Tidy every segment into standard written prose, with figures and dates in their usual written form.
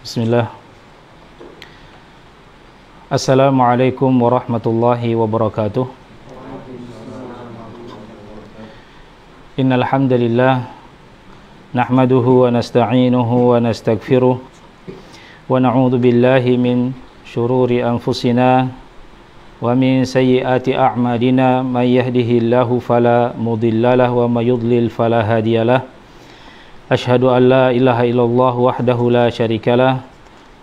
Bismillah. Assalamualaikum warahmatullahi wabarakatuh. Innal hamdalillah nahmaduhu wa nasta'inuhu wa nastaghfiruh wa na'udzu billahi min shururi anfusina wa min sayyiati a'malina may yahdihillahu fala mudhillalah wa may yudlil fala hadiyalah. Ashhadu an la ilaha illallah wahdahu la syarikalah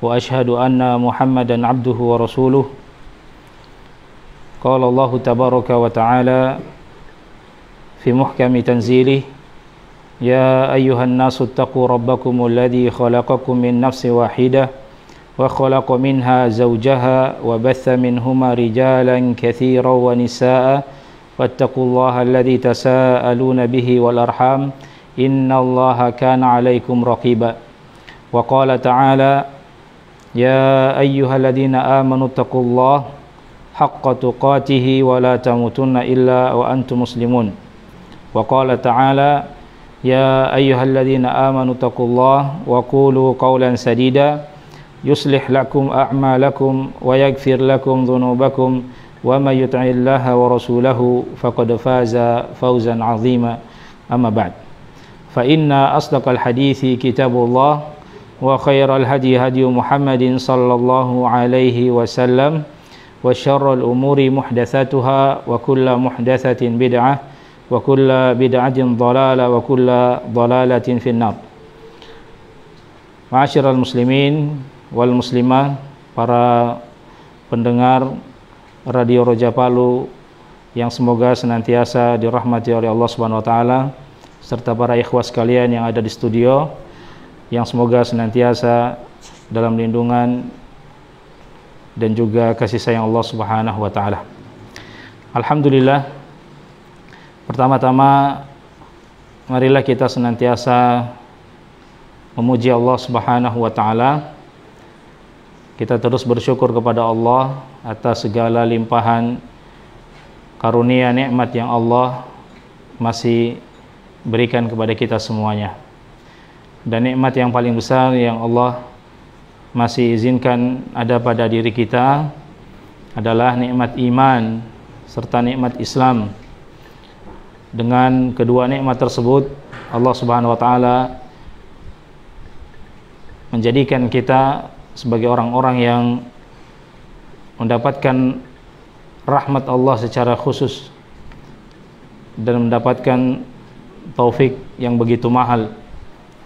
wa ashhadu anna Muhammadan abduhu wa rasuluh. Qala Allah tabaraka wa ta'ala fi muhkami tanzilih, ya ayyuhan nasu ittaqu rabbakumul ladzi khalaqakum min nafsin wahidah wa khalaqa minha zawjaha wa batha minhuma rijalan katsiran wa nisaa'a wattaqullaha alladzi tasaaluna bihi wal arham innallaha kana 'alaikum raqiba. Wa qala ta'ala, ya ayyuhalladzina amanu taqullaha haqqa tuqatih wa la tamutunna illa wa antum muslimun. Wa qala ta'ala, ya ayyuhalladzina amanu taqullaha wa qulu qawlan sadida yuslih lakum a'malakum wa yaghfir lakum dhunubakum wa may yuti'illaha wa rasulahu faqad faza fawzan 'azima. Amma ba'd. Fa inna asdaqal hadithi kitabullah wa khairal hadi hadi Muhammadin sallallahu alaihi wasallam wa syarrul umuri muhdatsatuha wa kullu muhdatsatin bid'ah wa kullu bid'atin dhalalah wa kullu dhalalatin finnar. Ma'asyiral muslimin wal muslimah, para pendengar Radio Roja Palu yang semoga senantiasa dirahmati oleh Allah Subhanahu wa taala, serta para ikhwas sekalian yang ada di studio yang semoga senantiasa dalam lindungan dan juga kasih sayang Allah Subhanahu wa taala. Alhamdulillah, pertama-tama marilah kita senantiasa memuji Allah Subhanahu wa taala. Kita terus bersyukur kepada Allah atas segala limpahan karunia nikmat yang Allah masih berikan kepada kita semuanya. Dan nikmat yang paling besar yang Allah masih izinkan ada pada diri kita adalah nikmat iman serta nikmat Islam. Dengan kedua nikmat tersebut, Allah Subhanahu wa taala menjadikan kita sebagai orang-orang yang mendapatkan rahmat Allah secara khusus dan mendapatkan taufik yang begitu mahal,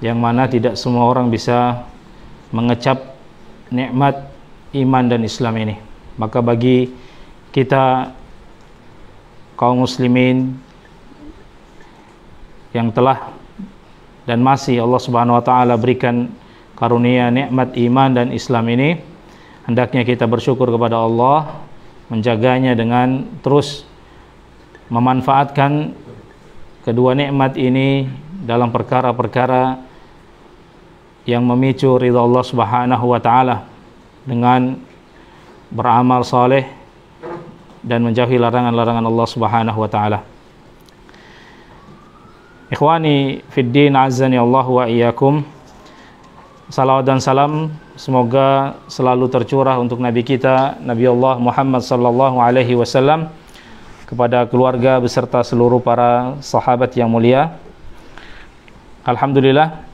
yang mana tidak semua orang bisa mengecap nikmat iman dan Islam ini. Maka bagi kita kaum muslimin yang telah dan masih Allah Subhanahu wa taala berikan karunia nikmat iman dan Islam ini, hendaknya kita bersyukur kepada Allah, menjaganya dengan terus memanfaatkan kedua nikmat ini dalam perkara-perkara yang memicu ridha Allah Subhanahu wa taala, dengan beramal saleh dan menjauhi larangan-larangan Allah Subhanahu wa taala. Ikhwani fid din, azzani Allah wa iyyakum. Salawat dan salam semoga selalu tercurah untuk Nabi kita, Nabi Allah Muhammad sallallahu alaihi wasallam, kepada keluarga beserta seluruh para sahabat yang mulia. Alhamdulillah,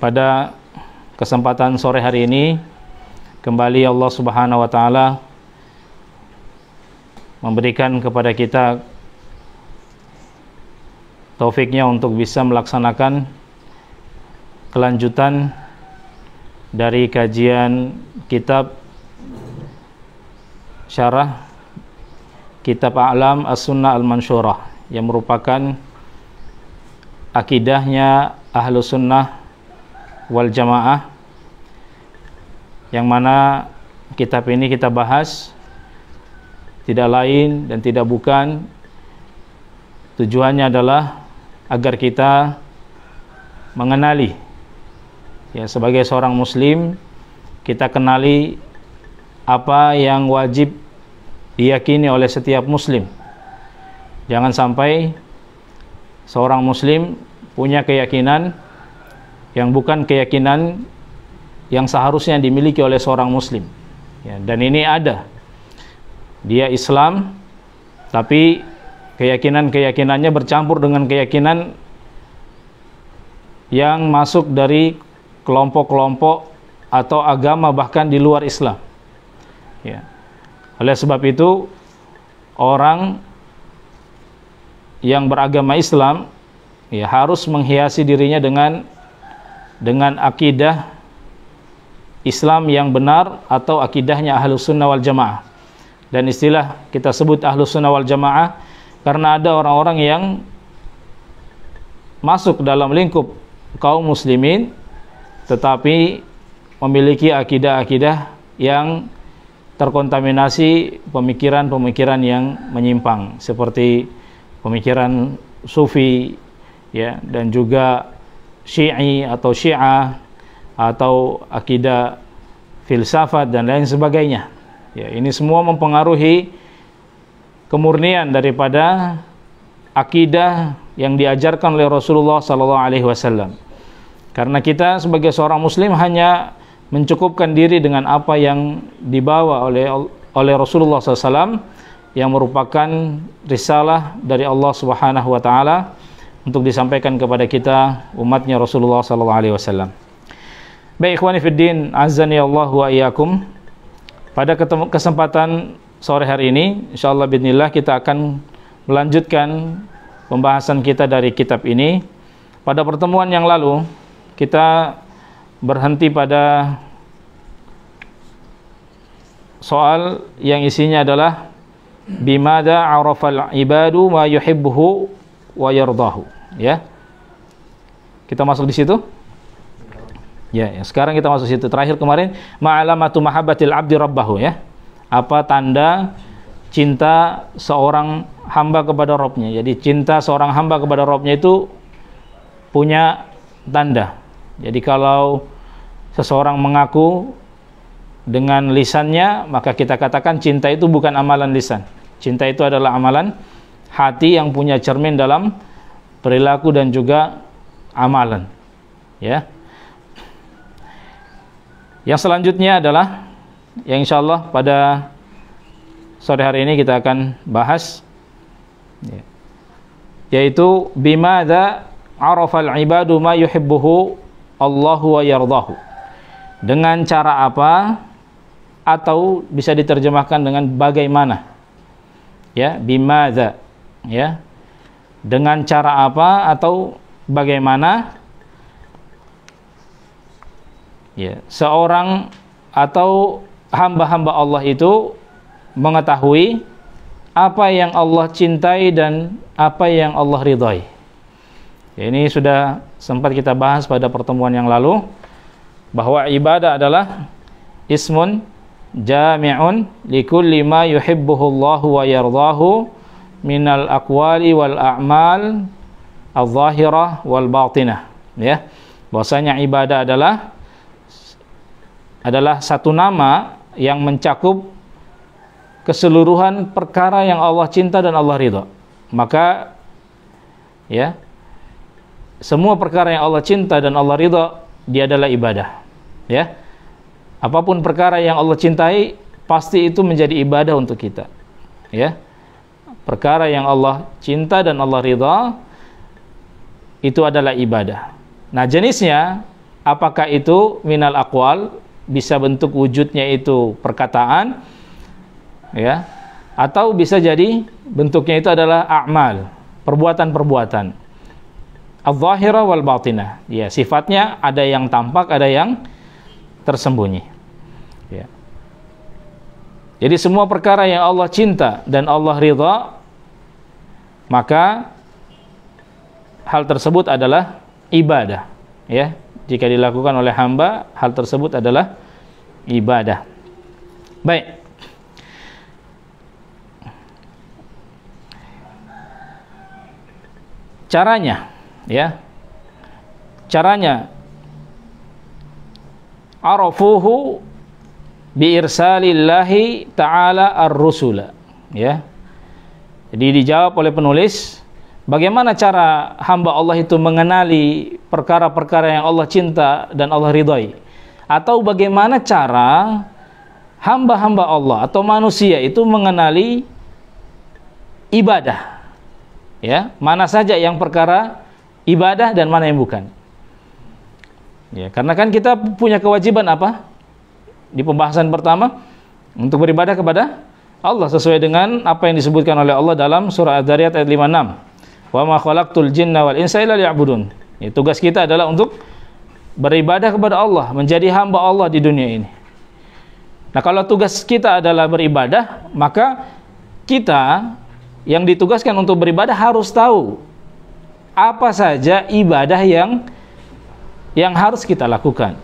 pada kesempatan sore hari ini kembali Allah Subhanahu wa taala memberikan kepada kita taufiknya untuk bisa melaksanakan kelanjutan dari kajian kitab syarah kitab A'lam As-Sunnah Al-Mansyurah, yang merupakan akidahnya Ahlus Sunnah wal Jamaah, yang mana kitab ini kita bahas tidak lain dan tidak bukan, tujuannya adalah agar kita mengenali, ya, sebagai seorang muslim kita kenali apa yang wajib diyakini oleh setiap muslim. Jangan sampai seorang muslim punya keyakinan yang bukan keyakinan yang seharusnya dimiliki oleh seorang muslim, ya, dan ini ada. Dia Islam tapi keyakinan-keyakinannya bercampur dengan keyakinan yang masuk dari kelompok-kelompok atau agama bahkan di luar Islam, ya. Oleh sebab itu, orang yang beragama Islam, ya, harus menghiasi dirinya dengan akidah Islam yang benar atau akidahnya Ahlus Sunnah wal Jamaah. Dan istilah kita sebut Ahlus Sunnah wal Jamaah karena ada orang-orang yang masuk dalam lingkup kaum muslimin tetapi memiliki akidah-akidah yang terkontaminasi pemikiran-pemikiran yang menyimpang, seperti pemikiran sufi, ya, dan juga Syi'i atau Syiah atau akidah filsafat dan lain sebagainya. Ya, ini semua mempengaruhi kemurnian daripada akidah yang diajarkan oleh Rasulullah SAW. Karena kita sebagai seorang muslim hanya mencukupkan diri dengan apa yang dibawa oleh Rasulullah SAW, yang merupakan risalah dari Allah Subhanahu wa taala untuk disampaikan kepada kita umatnya Rasulullah SAW. Baik, ikhwani fiddin, azani Allah wa iyyakum. Pada kesempatan sore hari ini, insyaallah bismillah, kita akan melanjutkan pembahasan kita dari kitab ini. Pada pertemuan yang lalu kita berhenti pada soal yang isinya adalah bimada arafal ibadu ma yuhibbuhu wa yardahu, ya. Kita masuk di situ? Ya, sekarang kita masuk situ. Terakhir kemarin ma'alamatu mahabbatil abdi rabbahu, ya. Apa tanda cinta seorang hamba kepada Rabbnya. Jadi cinta seorang hamba kepada Rabbnya itu punya tanda. Jadi kalau seseorang mengaku dengan lisannya, maka kita katakan cinta itu bukan amalan lisan. Cinta itu adalah amalan hati yang punya cermin dalam perilaku dan juga amalan, ya. Yang selanjutnya adalah yang insyaallah pada sore hari ini kita akan bahas, ya, yaitu bimadza arafal ibadu ma yuhibbuhu Allahu wa yardahu. Dengan cara apa, atau bisa diterjemahkan dengan bagaimana, ya, bimadza, ya, dengan cara apa atau bagaimana, ya, seorang atau hamba-hamba Allah itu mengetahui apa yang Allah cintai dan apa yang Allah ridhai. Ya, ini sudah sempat kita bahas pada pertemuan yang lalu, bahwa ibadah adalah ismun jami'un likulli ma yuhibbuhu Allahu wa yardahu minal aqwali wal a'mal al-zahirah wal batinah, ya. Bahwasanya ibadah adalah satu nama yang mencakup keseluruhan perkara yang Allah cinta dan Allah ridha. Maka, ya, semua perkara yang Allah cinta dan Allah ridha, dia adalah ibadah, ya. Apapun perkara yang Allah cintai, pasti itu menjadi ibadah untuk kita, ya. Perkara yang Allah cinta dan Allah ridha, itu adalah ibadah. Nah, jenisnya, apakah itu minal aqwal, bisa bentuk wujudnya itu perkataan, ya, atau bisa jadi bentuknya itu adalah a'mal, perbuatan-perbuatan, al-zahira wal batinah, ya, sifatnya ada yang tampak, ada yang tersembunyi, ya. Jadi semua perkara yang Allah cinta dan Allah ridha, maka hal tersebut adalah ibadah, ya. jika dilakukan oleh hamba, hal tersebut adalah ibadah. Baik. Caranya, ya. Caranya arafuhu bi irsalillahi ta'ala ar-rusula, ya. Jadi dijawab oleh penulis, bagaimana cara hamba Allah itu mengenali perkara-perkara yang Allah cinta dan Allah ridhai, atau bagaimana cara hamba-hamba Allah atau manusia itu mengenali ibadah, ya, mana saja yang perkara ibadah dan mana yang bukan. Ya, karena kan kita punya kewajiban apa? Di pembahasan pertama, untuk beribadah kepada Allah sesuai dengan apa yang disebutkan oleh Allah dalam surah Adz-Dzariyat ayat 56. Wa ma khalaqtul jinna wal insa illa liya'budun. Ya, tugas kita adalah untuk beribadah kepada Allah, menjadi hamba Allah di dunia ini. Nah, kalau tugas kita adalah beribadah, maka kita yang ditugaskan untuk beribadah harus tahu apa saja ibadah yang harus kita lakukan.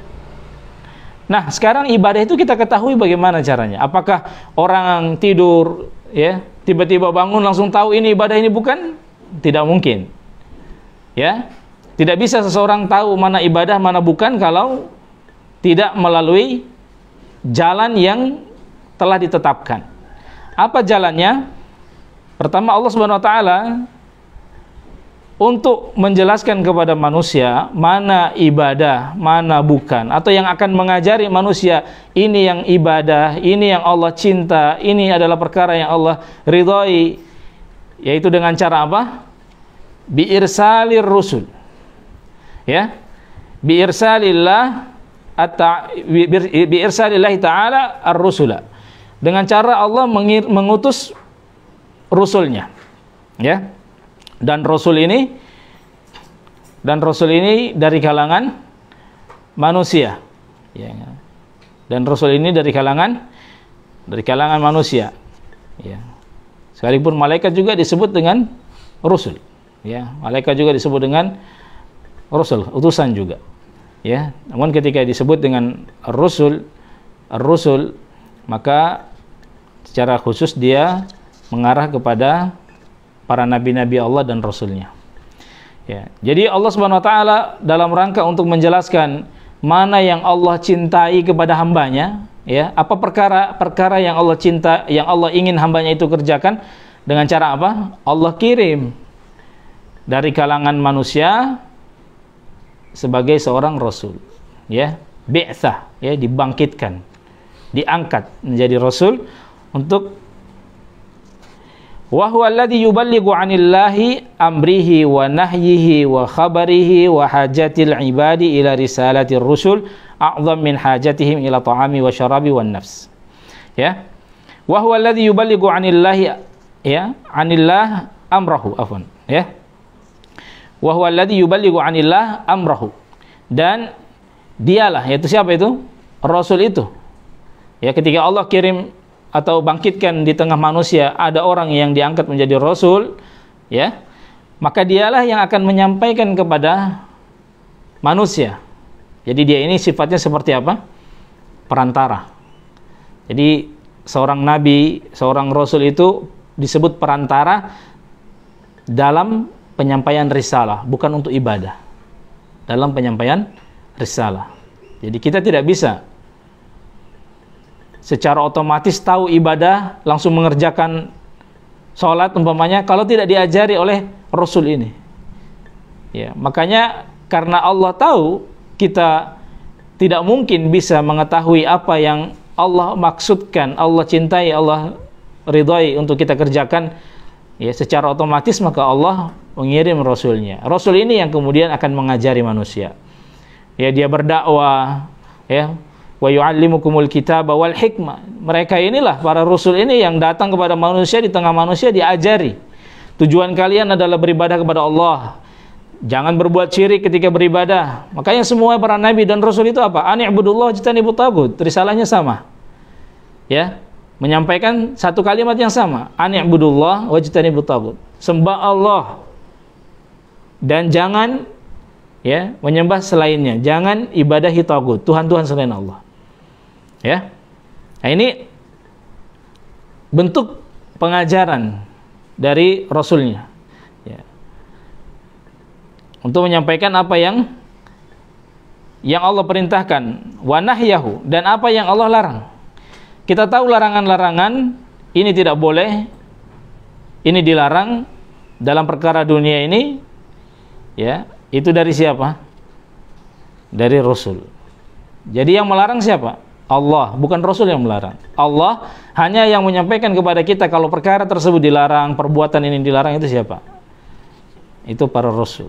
Nah, sekarang ibadah itu kita ketahui bagaimana caranya. Apakah orang tidur, ya, tiba-tiba bangun langsung tahu ini ibadah ini bukan? Tidak mungkin. Ya, tidak bisa seseorang tahu mana ibadah mana bukan kalau tidak melalui jalan yang telah ditetapkan. Apa jalannya? Pertama, Allah Subhanahu wa taala untuk menjelaskan kepada manusia mana ibadah, mana bukan, atau yang akan mengajari manusia ini yang ibadah, ini yang Allah cinta, ini adalah perkara yang Allah ridhai, yaitu dengan cara apa? Bi irsalir rusul. Ya. Bi irsalillah bi irsalillah ta'ala ar-rusula. Dengan cara Allah mengutus rusulnya. Ya. Dan rasul ini dari kalangan manusia, ya. Dan rasul ini dari kalangan manusia, ya. Sekalipun malaikat juga disebut dengan rasul, ya. Malaikat juga disebut dengan rasul, utusan juga, ya. Namun ketika disebut dengan rasul, maka secara khusus dia mengarah kepada para nabi-nabi Allah dan rasulnya. Ya. Jadi Allah Subhanahu wa taala dalam rangka untuk menjelaskan mana yang Allah cintai kepada hambanya, ya, apa perkara yang Allah cinta, yang Allah ingin hambanya itu kerjakan, dengan cara apa? Allah kirim dari kalangan manusia sebagai seorang rasul, ya, bi'tsah, ya, dibangkitkan, diangkat menjadi rasul untuk wa huwa alladhi yuballighu 'anillahi amrihi wa nahyihi wa khabarihi wa hajatil ibadi ila risalatir rusul a'zam min hajatihim ila ta'ami wa syarabi wan nafs. Ya. Wa huwa alladhi yuballighu 'anillahi, ya, 'anillah amrahu, afwan, ya. Wa huwa alladhi yuballighu 'anillah amrahu. Dan dialah, yaitu siapa itu? Rasul itu. Ya, ketika Allah kirim atau bangkitkan di tengah manusia ada orang yang diangkat menjadi rasul, ya, maka dialah yang akan menyampaikan kepada manusia. Jadi dia ini sifatnya seperti apa? Perantara. Jadi seorang nabi, seorang rasul itu disebut perantara dalam penyampaian risalah, bukan untuk ibadah. Dalam penyampaian risalah. Jadi kita tidak bisa secara otomatis tahu ibadah, langsung mengerjakan sholat umpamanya, kalau tidak diajari oleh Rasul ini. Ya, makanya karena Allah tahu kita tidak mungkin bisa mengetahui apa yang Allah maksudkan, Allah cintai, Allah ridhai untuk kita kerjakan, ya, secara otomatis, maka Allah mengirim Rasulnya. Rasul ini yang kemudian akan mengajari manusia. Ya, dia berdakwah, ya, wa yu'allimukumul kitaba wal hikmah. Mereka inilah para rasul ini yang datang kepada manusia, di tengah manusia diajari. Tujuan kalian adalah beribadah kepada Allah. Jangan berbuat syirik ketika beribadah. Makanya semua para nabi dan rasul itu apa? Ani'budullah wajtanibut tagut. Risalahnya sama. Ya, menyampaikan satu kalimat yang sama. Ani'budullah wajtanibut tagut. Sembah Allah dan jangan ya, menyembah selainnya. Jangan ibadahi tagut, Tuhan-Tuhan selain Allah. Ya. Nah, ini bentuk pengajaran dari Rasulnya, ya, untuk menyampaikan apa yang Allah perintahkan, wa nahyahu, dan apa yang Allah larang. Kita tahu larangan-larangan ini tidak boleh, ini dilarang dalam perkara dunia ini, ya, itu dari siapa? Dari Rasul. Jadi yang melarang siapa? Allah, bukan Rasul yang melarang. Allah hanya yang menyampaikan kepada kita kalau perkara tersebut dilarang, perbuatan ini dilarang, itu siapa? Itu para Rasul.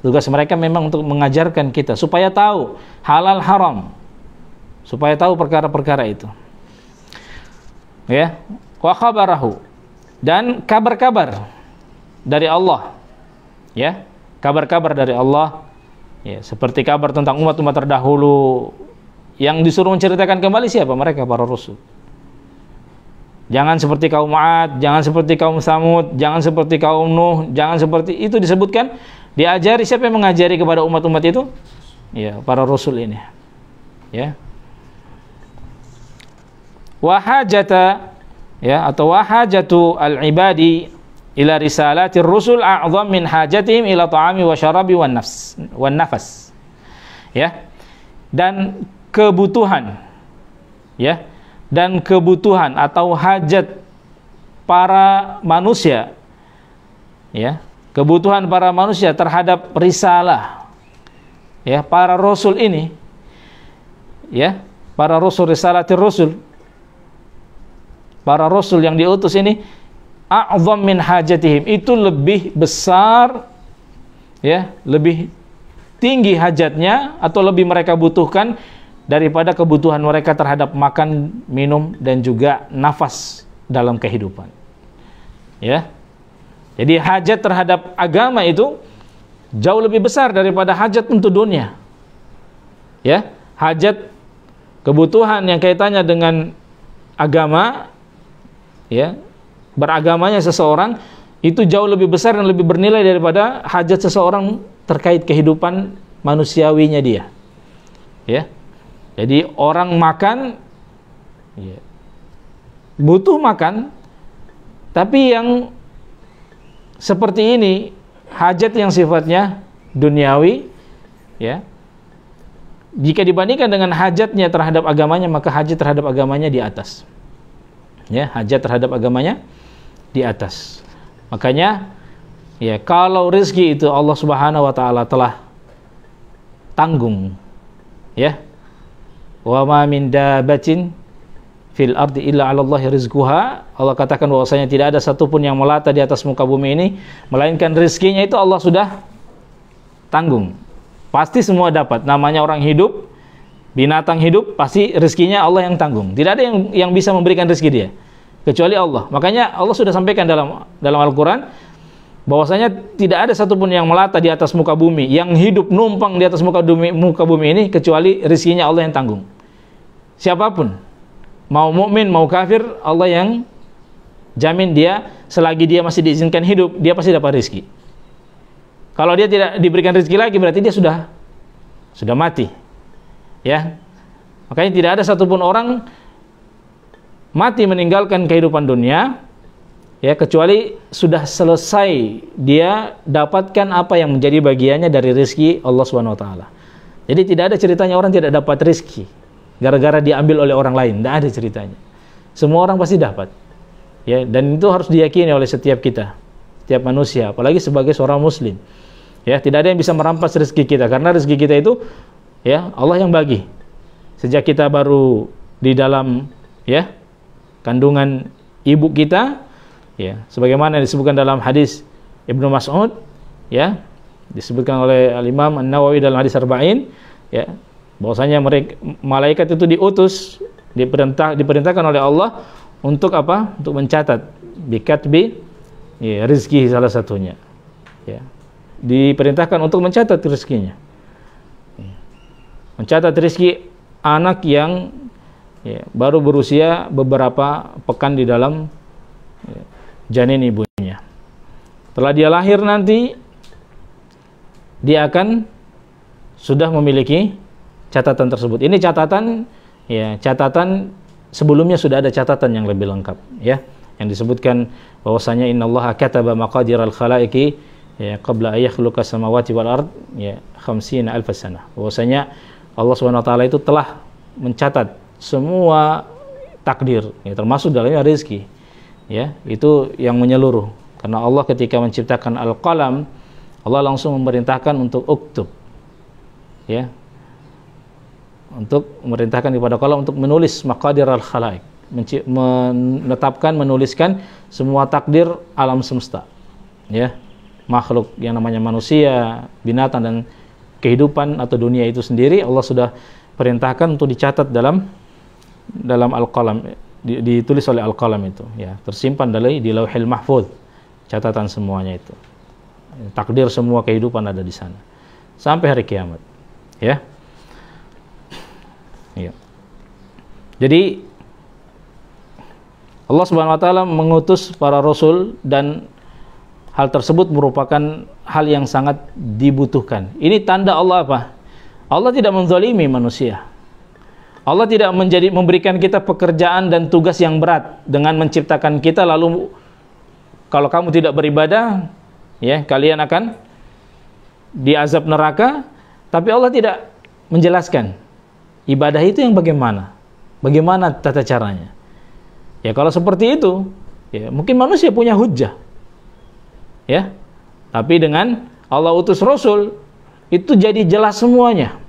Tugas mereka memang untuk mengajarkan kita supaya tahu halal haram, supaya tahu perkara-perkara itu. Ya, wa khabarahu, dan kabar-kabar dari Allah. Ya, kabar-kabar dari Allah. Ya, seperti kabar tentang umat-umat terdahulu yang disuruh menceritakan kembali siapa? Mereka para Rasul. Jangan seperti kaum Ad, jangan seperti kaum Samud, jangan seperti kaum Nuh, jangan seperti itu disebutkan. Diajari, siapa yang mengajari kepada umat-umat itu? Ya, para Rasul ini. Ya. Wahajata, ya, atau wahajatu al-ibadi ila risalatir rusul a'zam min hajatihim ila ta'ami wa syarabi wan nafas. Ya. Dan kebutuhan, ya, dan kebutuhan atau hajat para manusia, ya, kebutuhan para manusia terhadap risalah, ya, para rasul ini, ya, para rasul, risalatir rusul, para rasul yang diutus ini, a'zam min hajatihim, itu lebih besar, ya, lebih tinggi hajatnya atau lebih mereka butuhkan daripada kebutuhan mereka terhadap makan, minum, dan juga nafas dalam kehidupan. Ya. Jadi hajat terhadap agama itu jauh lebih besar daripada hajat untuk dunia. Ya, hajat kebutuhan yang kaitannya dengan agama, ya, beragamanya seseorang itu jauh lebih besar dan lebih bernilai daripada hajat seseorang terkait kehidupan manusiawinya dia. Ya. Jadi orang makan, ya, butuh makan, tapi yang seperti ini hajat yang sifatnya duniawi, ya, jika dibandingkan dengan hajatnya terhadap agamanya, maka hajat terhadap agamanya di atas. Ya, hajat terhadap agamanya di atas. Makanya, ya, kalau rezeki itu Allah Subhanahu wa taala telah tanggung, ya, wa ma min dabatin fil ardi illa 'ala Allahi rizquha, Allah katakan bahwasanya tidak ada satupun yang melata di atas muka bumi ini melainkan rezekinya itu Allah sudah tanggung. Pasti semua dapat. Namanya orang hidup, binatang hidup, pasti rezekinya Allah yang tanggung. Tidak ada yang bisa memberikan rezeki dia kecuali Allah. Makanya Allah sudah sampaikan dalam Al-Qur'an bahwasanya tidak ada satupun yang melata di atas muka bumi, yang hidup numpang di atas muka bumi ini kecuali rezekinya Allah yang tanggung. Siapapun, mau mukmin mau kafir, Allah yang jamin dia selagi dia masih diizinkan hidup, dia pasti dapat rezeki. Kalau dia tidak diberikan rezeki lagi, berarti dia sudah mati. Ya. Makanya tidak ada satupun orang mati meninggalkan kehidupan dunia, ya, kecuali sudah selesai dia dapatkan apa yang menjadi bagiannya dari rezeki Allah Subhanahu wa taala. Jadi tidak ada ceritanya orang tidak dapat rezeki gara-gara diambil oleh orang lain, tidak ada ceritanya. Semua orang pasti dapat. Ya, dan itu harus diyakini oleh setiap kita, setiap manusia, apalagi sebagai seorang muslim. Ya, tidak ada yang bisa merampas rezeki kita karena rezeki kita itu, ya, Allah yang bagi. Sejak kita baru di dalam, ya, kandungan ibu kita, ya, sebagaimana disebutkan dalam hadis Ibnu Mas'ud, ya, disebutkan oleh Al-Imam An-Nawawi dalam hadis Arba'in, ya, bahwasanya malaikat itu diutus, diperintahkan oleh Allah untuk apa? Untuk mencatat bikatbi, ya, rezeki salah satunya, ya, diperintahkan untuk mencatat rezekinya, ya, mencatat rezeki anak yang, ya, baru berusia beberapa pekan di dalam, ya, janin ibunya. Setelah dia lahir nanti dia akan sudah memiliki catatan tersebut. Ini catatan, ya, catatan sebelumnya sudah ada catatan yang lebih lengkap, ya, yang disebutkan bahwasanya innallaha kataba maqadiral khalaiqi ya qabla ay yakhluqa samawati wal ard ya 50 alf sanah. Bahwasanya Allah Subhanahu wa taala itu telah mencatat semua takdir, ya, termasuk dalamnya rezeki, ya, itu yang menyeluruh. Karena Allah ketika menciptakan al-qalam, Allah langsung memerintahkan untuk uktub, ya, untuk memerintahkan kepada qalam untuk menulis maqadir al-khalaiq, menetapkan, menuliskan semua takdir alam semesta, ya, makhluk yang namanya manusia, binatang, dan kehidupan atau dunia itu sendiri. Allah sudah perintahkan untuk dicatat dalam al-qalam, ditulis oleh al-qalam itu, ya, tersimpan di lauhil mahfuz, catatan semuanya itu, takdir semua kehidupan ada di sana sampai hari kiamat, ya. Ya. Jadi Allah Subhanahu wa taala mengutus para rasul, dan hal tersebut merupakan hal yang sangat dibutuhkan. Ini tanda Allah apa? Allah tidak menzalimi manusia. Allah tidak memberikan kita pekerjaan dan tugas yang berat dengan menciptakan kita lalu kalau kamu tidak beribadah, ya, kalian akan diazab neraka. Tapi Allah tidak menjelaskan ibadah itu yang bagaimana tata caranya. Ya, kalau seperti itu, ya, mungkin manusia punya hujjah, ya, tapi dengan Allah utus Rasul itu jadi jelas semuanya.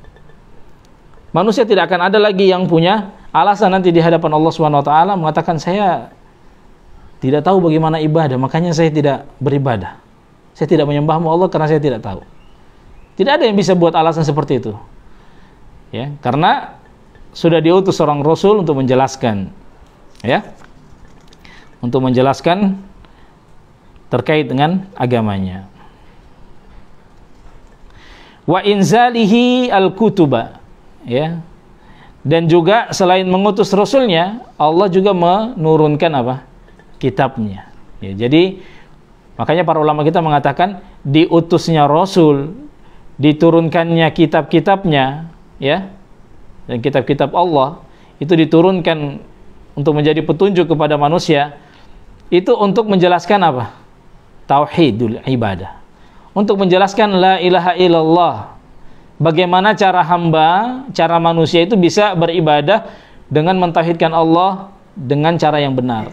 Manusia tidak akan ada lagi yang punya alasan nanti di hadapan Allah Subhanahu wa taala mengatakan saya tidak tahu bagaimana ibadah, makanya saya tidak beribadah. Saya tidak menyembahmu Allah karena saya tidak tahu. Tidak ada yang bisa buat alasan seperti itu, ya, karena sudah diutus seorang Rasul untuk menjelaskan, ya, untuk menjelaskan terkait dengan agamanya. Wa inzalihi al-kutuba, ya, dan juga selain mengutus Rasulnya, Allah juga menurunkan apa? Kitabnya, ya. Jadi makanya para ulama kita mengatakan diutusnya Rasul, diturunkannya kitab-kitabnya, ya, dan kitab-kitab Allah itu diturunkan untuk menjadi petunjuk kepada manusia, itu untuk menjelaskan apa? Tauhidul ibadah, untuk menjelaskan la ilaha illallah, bagaimana cara manusia itu bisa beribadah dengan mentauhidkan Allah dengan cara yang benar.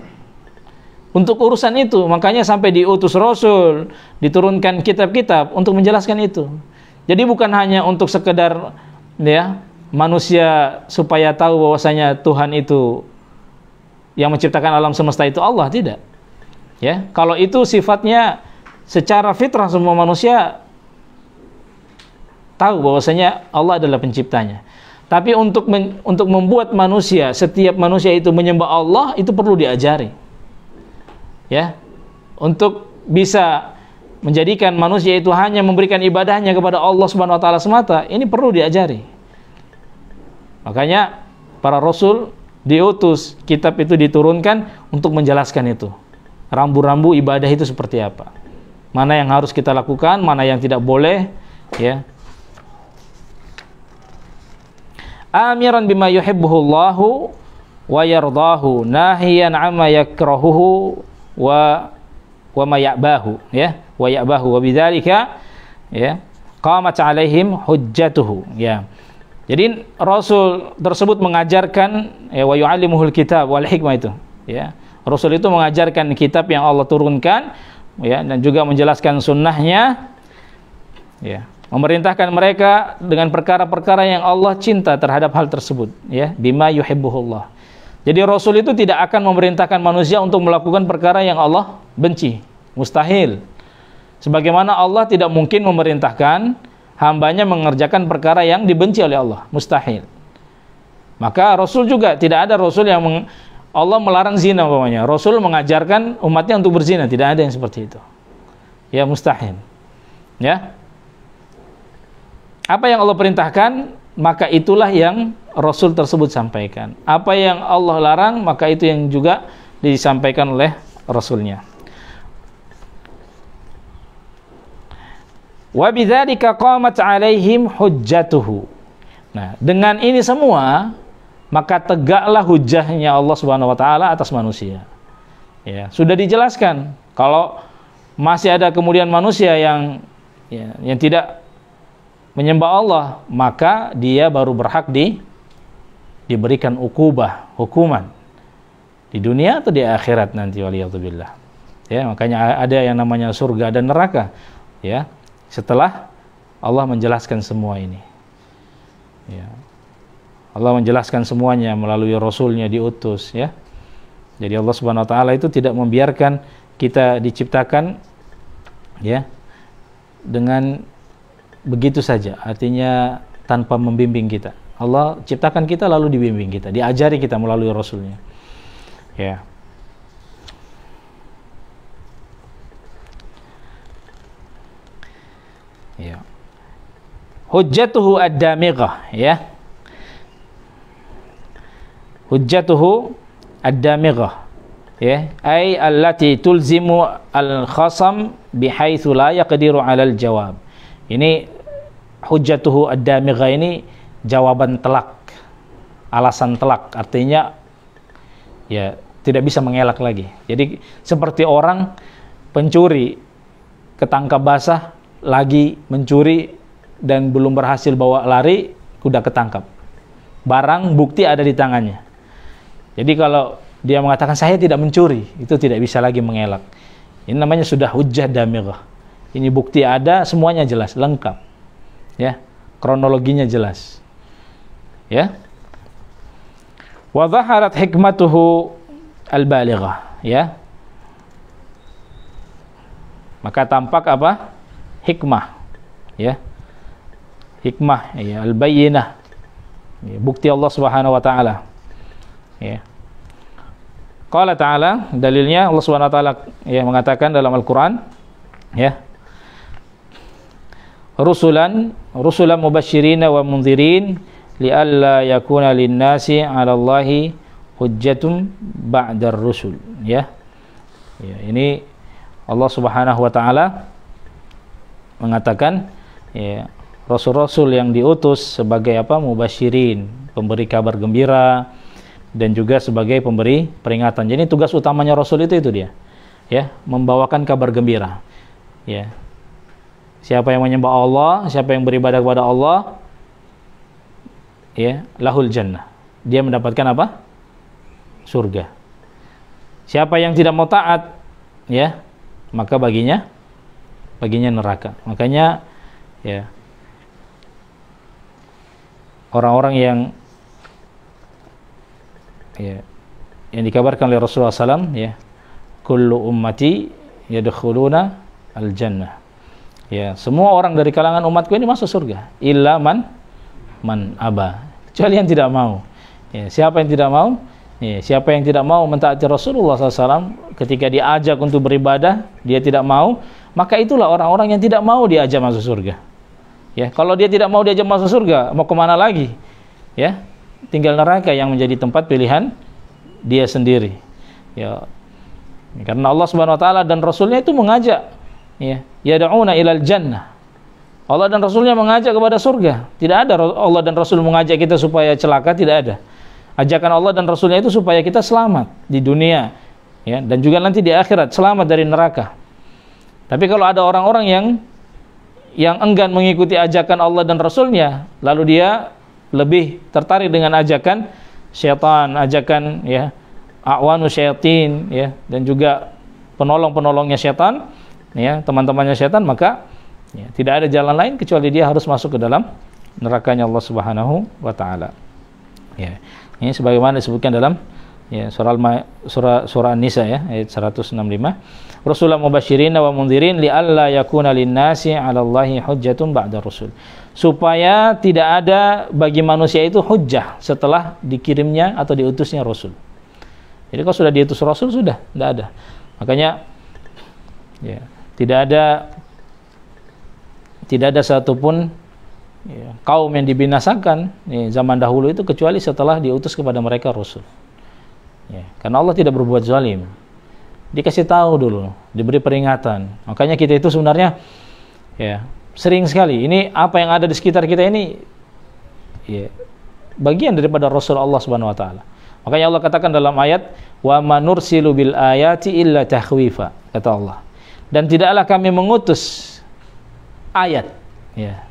Untuk urusan itu makanya sampai diutus Rasul, diturunkan kitab-kitab untuk menjelaskan itu. Jadi bukan hanya untuk sekedar, ya, manusia supaya tahu bahwasanya Tuhan itu yang menciptakan alam semesta itu Allah, tidak. Ya, kalau itu sifatnya secara fitrah semua manusia tahu bahwasanya Allah adalah penciptanya. Tapi untuk membuat manusia, setiap manusia itu menyembah Allah, itu perlu diajari. Ya, untuk bisa menjadikan manusia itu hanya memberikan ibadahnya kepada Allah Subhanahu wa taala semata, ini perlu diajari. Makanya para rasul diutus, kitab itu diturunkan untuk menjelaskan itu. Rambu-rambu ibadah itu seperti apa? Mana yang harus kita lakukan, mana yang tidak boleh, ya. Amiran bima yuhibbuhullahu wa yardahu, nahiyan amma yakrahuhu wa ma ya'bahu, ya. Wa ya'bahu wa bidzalika, ya, qamat 'alaihim hujjatuhu, ya. Jadi Rasul tersebut mengajarkan, ya, wa yu'allimuhul kitab wal hikmah itu, ya. Rasul itu mengajarkan kitab yang Allah turunkan, ya, dan juga menjelaskan sunnahnya, ya, memerintahkan mereka dengan perkara-perkara yang Allah cinta terhadap hal tersebut, ya, bima yuhibbuhullah. Jadi Rasul itu tidak akan memerintahkan manusia untuk melakukan perkara yang Allah benci, mustahil. Sebagaimana Allah tidak mungkin memerintahkan hambanya mengerjakan perkara yang dibenci oleh Allah, mustahil. Maka Rasul juga tidak ada Rasul yang Allah melarang zina umpamanya, Rasul mengajarkan umatnya untuk berzina, tidak ada yang seperti itu, ya, mustahil, ya. Apa yang Allah perintahkan, maka itulah yang Rasul tersebut sampaikan. Apa yang Allah larang, maka itu yang juga disampaikan oleh Rasulnya. Wa bidzalika qamat 'alaihim hujjatuhu. Nah, dengan ini semua maka tegaklah hujahnya Allah Subhanahu wa taala atas manusia. Ya, sudah dijelaskan kalau masih ada kemudian manusia yang tidak menyembah Allah, maka dia baru berhak diberikan hukuman di dunia atau di akhirat nanti, waliyadzubillah. Ya, makanya ada yang namanya surga dan neraka, ya, setelah Allah menjelaskan semua ini. Ya. Allah menjelaskan semuanya melalui Rasulnya diutus, ya. Jadi Allah Subhanahu wa taala itu tidak membiarkan kita diciptakan, ya, dengan begitu saja, artinya tanpa membimbing kita. Allah ciptakan kita lalu dibimbing kita, diajari kita melalui Rasulnya, ya. Ya. Hujjatuhu ad-damighah, ya. Hujjatuhu ad-damighah, ya, ay allati tulzimu al-khasam bihaitsu la yaqdiru 'ala al-jawab. Ini hujjatuhu ad-damighah ini jawaban telak, alasan telak, artinya ya tidak bisa mengelak lagi. Jadi seperti orang pencuri ketangkap basah lagi mencuri dan belum berhasil bawa lari, udah ketangkap. Barang bukti ada di tangannya. Jadi kalau dia mengatakan saya tidak mencuri, itu tidak bisa lagi mengelak. Ini namanya sudah hujjah damighah. Ini bukti ada, semuanya jelas, lengkap. Ya, kronologinya jelas. Ya. Wa dhaharat hikmatuhu al-balighah, ya. Maka tampak apa? Hikmah, ya. Hikmah, ya, al-bayyinah. Ya, bukti Allah Subhanahu wa taala. Ya. Qala ta'ala, dalilnya Allah Subhanahu wa taala yang mengatakan dalam Al-Qur'an, ya. Rusulan mubasysyirin wa mundzirin li'alla yakuna lin-nasi 'ala Allahi hujjatun ba'dar rusul, ya. Ya, ini Allah Subhanahu wa taala mengatakan, ya, rasul-rasul yang diutus sebagai apa? Mubasysyirin, pemberi kabar gembira, dan juga sebagai pemberi peringatan. Jadi tugas utamanya Rasul itu dia, ya, membawakan kabar gembira, ya. Siapa yang menyembah Allah, siapa yang beribadah kepada Allah, ya, lahul jannah, dia mendapatkan apa? Surga. Siapa yang tidak mau taat, ya, maka baginya neraka. Makanya, ya, orang-orang yang dikabarkan oleh Rasulullah SAW, ya, kullu ummati yadkhuluna al-jannah, ya, semua orang dari kalangan umatku ini masuk surga, illa man aba, kecuali yang tidak mau. Ya, siapa yang tidak mau? Ya, siapa yang tidak mau mentaati Rasulullah SAW ketika diajak untuk beribadah, dia tidak mau, maka itulah orang-orang yang tidak mau diajak masuk surga. Ya, kalau dia tidak mau diajak masuk surga, mau kemana lagi? Ya, tinggal neraka yang menjadi tempat pilihan dia sendiri. Ya, karena Allah Subhanahu wa taala dan Rasulnya itu mengajak, ya, yad'una ilal jannah. Allah dan Rasulnya mengajak kepada surga. Tidak ada Allah dan Rasul mengajak kita supaya celaka, tidak ada. Ajakan Allah dan Rasulnya itu supaya kita selamat di dunia, ya, dan juga nanti di akhirat selamat dari neraka. Tapi kalau ada orang-orang yang enggan mengikuti ajakan Allah dan Rasulnya, lalu dia lebih tertarik dengan ajakan syaitan, ajakan, ya, a'wanu syaitin, ya, dan juga penolong-penolongnya syaitan, ya, teman-temannya syaitan, maka, ya, tidak ada jalan lain kecuali dia harus masuk ke dalam nerakanya Allah Subhanahu wa taala. Ya. Ini sebagaimana disebutkan dalam, ya, surah An-Nisa, ya, ayat 165. Rasulullah mubasysyirin wa mundzirin li'alla yakuna lin-nasi 'ala Allahi hujjatun ba'da rusul. Supaya tidak ada bagi manusia itu hujjah setelah dikirimnya atau diutusnya Rasul. Jadi kalau sudah diutus Rasul, sudah, tidak ada. Makanya, ya, tidak ada satupun, ya, kaum yang dibinasakan, ya, zaman dahulu itu kecuali setelah diutus kepada mereka Rasul. Ya, karena Allah tidak berbuat zalim. Dikasih tahu dulu, diberi peringatan. Makanya kita itu sebenarnya, ya, sering sekali. Ini apa yang ada di sekitar kita ini ya, bagian daripada Rasul Allah Subhanahu wa taala. Makanya Allah katakan dalam ayat, "Wa manursilu bil ayati illa takhwifa," kata Allah. Dan tidaklah kami mengutus ayat, ya.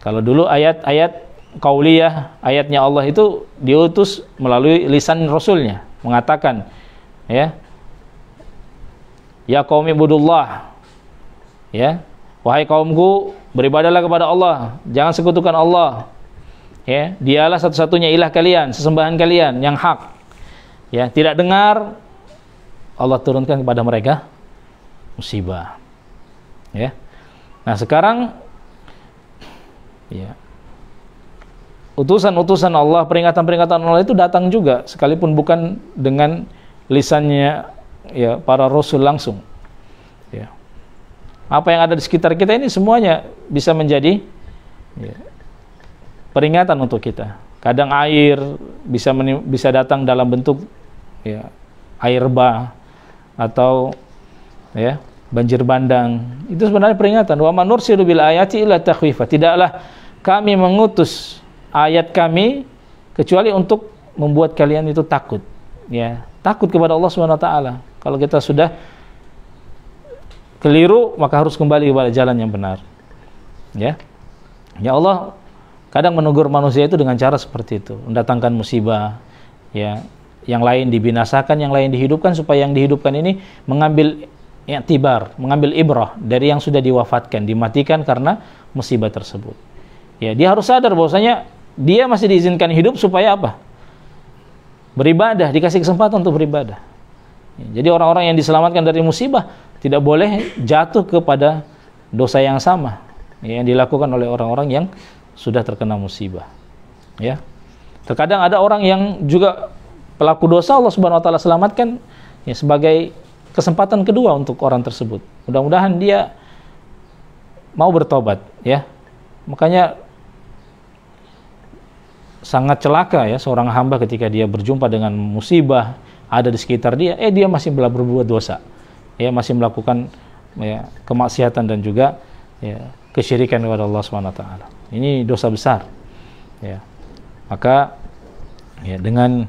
Kalau dulu ayat-ayat qauliyah, ayatnya Allah itu diutus melalui lisan Rasulnya, mengatakan, ya, ya qaumi budullah, ya, wahai kaumku, beribadahlah kepada Allah, jangan sekutukan Allah, ya, dialah satu-satunya ilah kalian, sesembahan kalian yang hak, ya. Tidak dengar, Allah turunkan kepada mereka musibah, ya. Nah sekarang, ya, utusan-utusan Allah, peringatan-peringatan Allah itu datang juga, sekalipun bukan dengan lisannya, ya, para rasul langsung, ya. Apa yang ada di sekitar kita ini semuanya bisa menjadi, ya, peringatan untuk kita. Kadang air bisa datang dalam bentuk, ya, air bah atau, ya, banjir bandang. Itu sebenarnya peringatan. Wa manursilu bil ayati illa takhwifa. Tidaklah kami mengutus ayat kami kecuali untuk membuat kalian itu takut, ya, takut kepada Allah Subhanahu wa taala. Kalau kita sudah keliru, maka harus kembali kepada jalan yang benar, ya. Ya Allah kadang menegur manusia itu dengan cara seperti itu, mendatangkan musibah, ya, yang lain dibinasakan, yang lain dihidupkan, supaya yang dihidupkan ini mengambil i'tibar, mengambil ibrah dari yang sudah diwafatkan, dimatikan karena musibah tersebut. Ya, dia harus sadar bahwasanya dia masih diizinkan hidup supaya apa? Beribadah, dikasih kesempatan untuk beribadah. Ya, jadi orang-orang yang diselamatkan dari musibah tidak boleh jatuh kepada dosa yang sama, ya, yang dilakukan oleh orang-orang yang sudah terkena musibah. Ya. Terkadang ada orang yang juga pelaku dosa, Allah Subhanahu wa taala selamatkan, ya, sebagai kesempatan kedua untuk orang tersebut. Mudah-mudahan dia mau bertobat, ya. Makanya sangat celaka, ya, seorang hamba ketika dia berjumpa dengan musibah ada di sekitar dia, dia masih berbuat dosa, ya, masih melakukan, ya, kemaksiatan dan juga, ya, kesyirikan kepada Allah Subhanahu wa taala. Ini dosa besar, ya. Maka, ya, dengan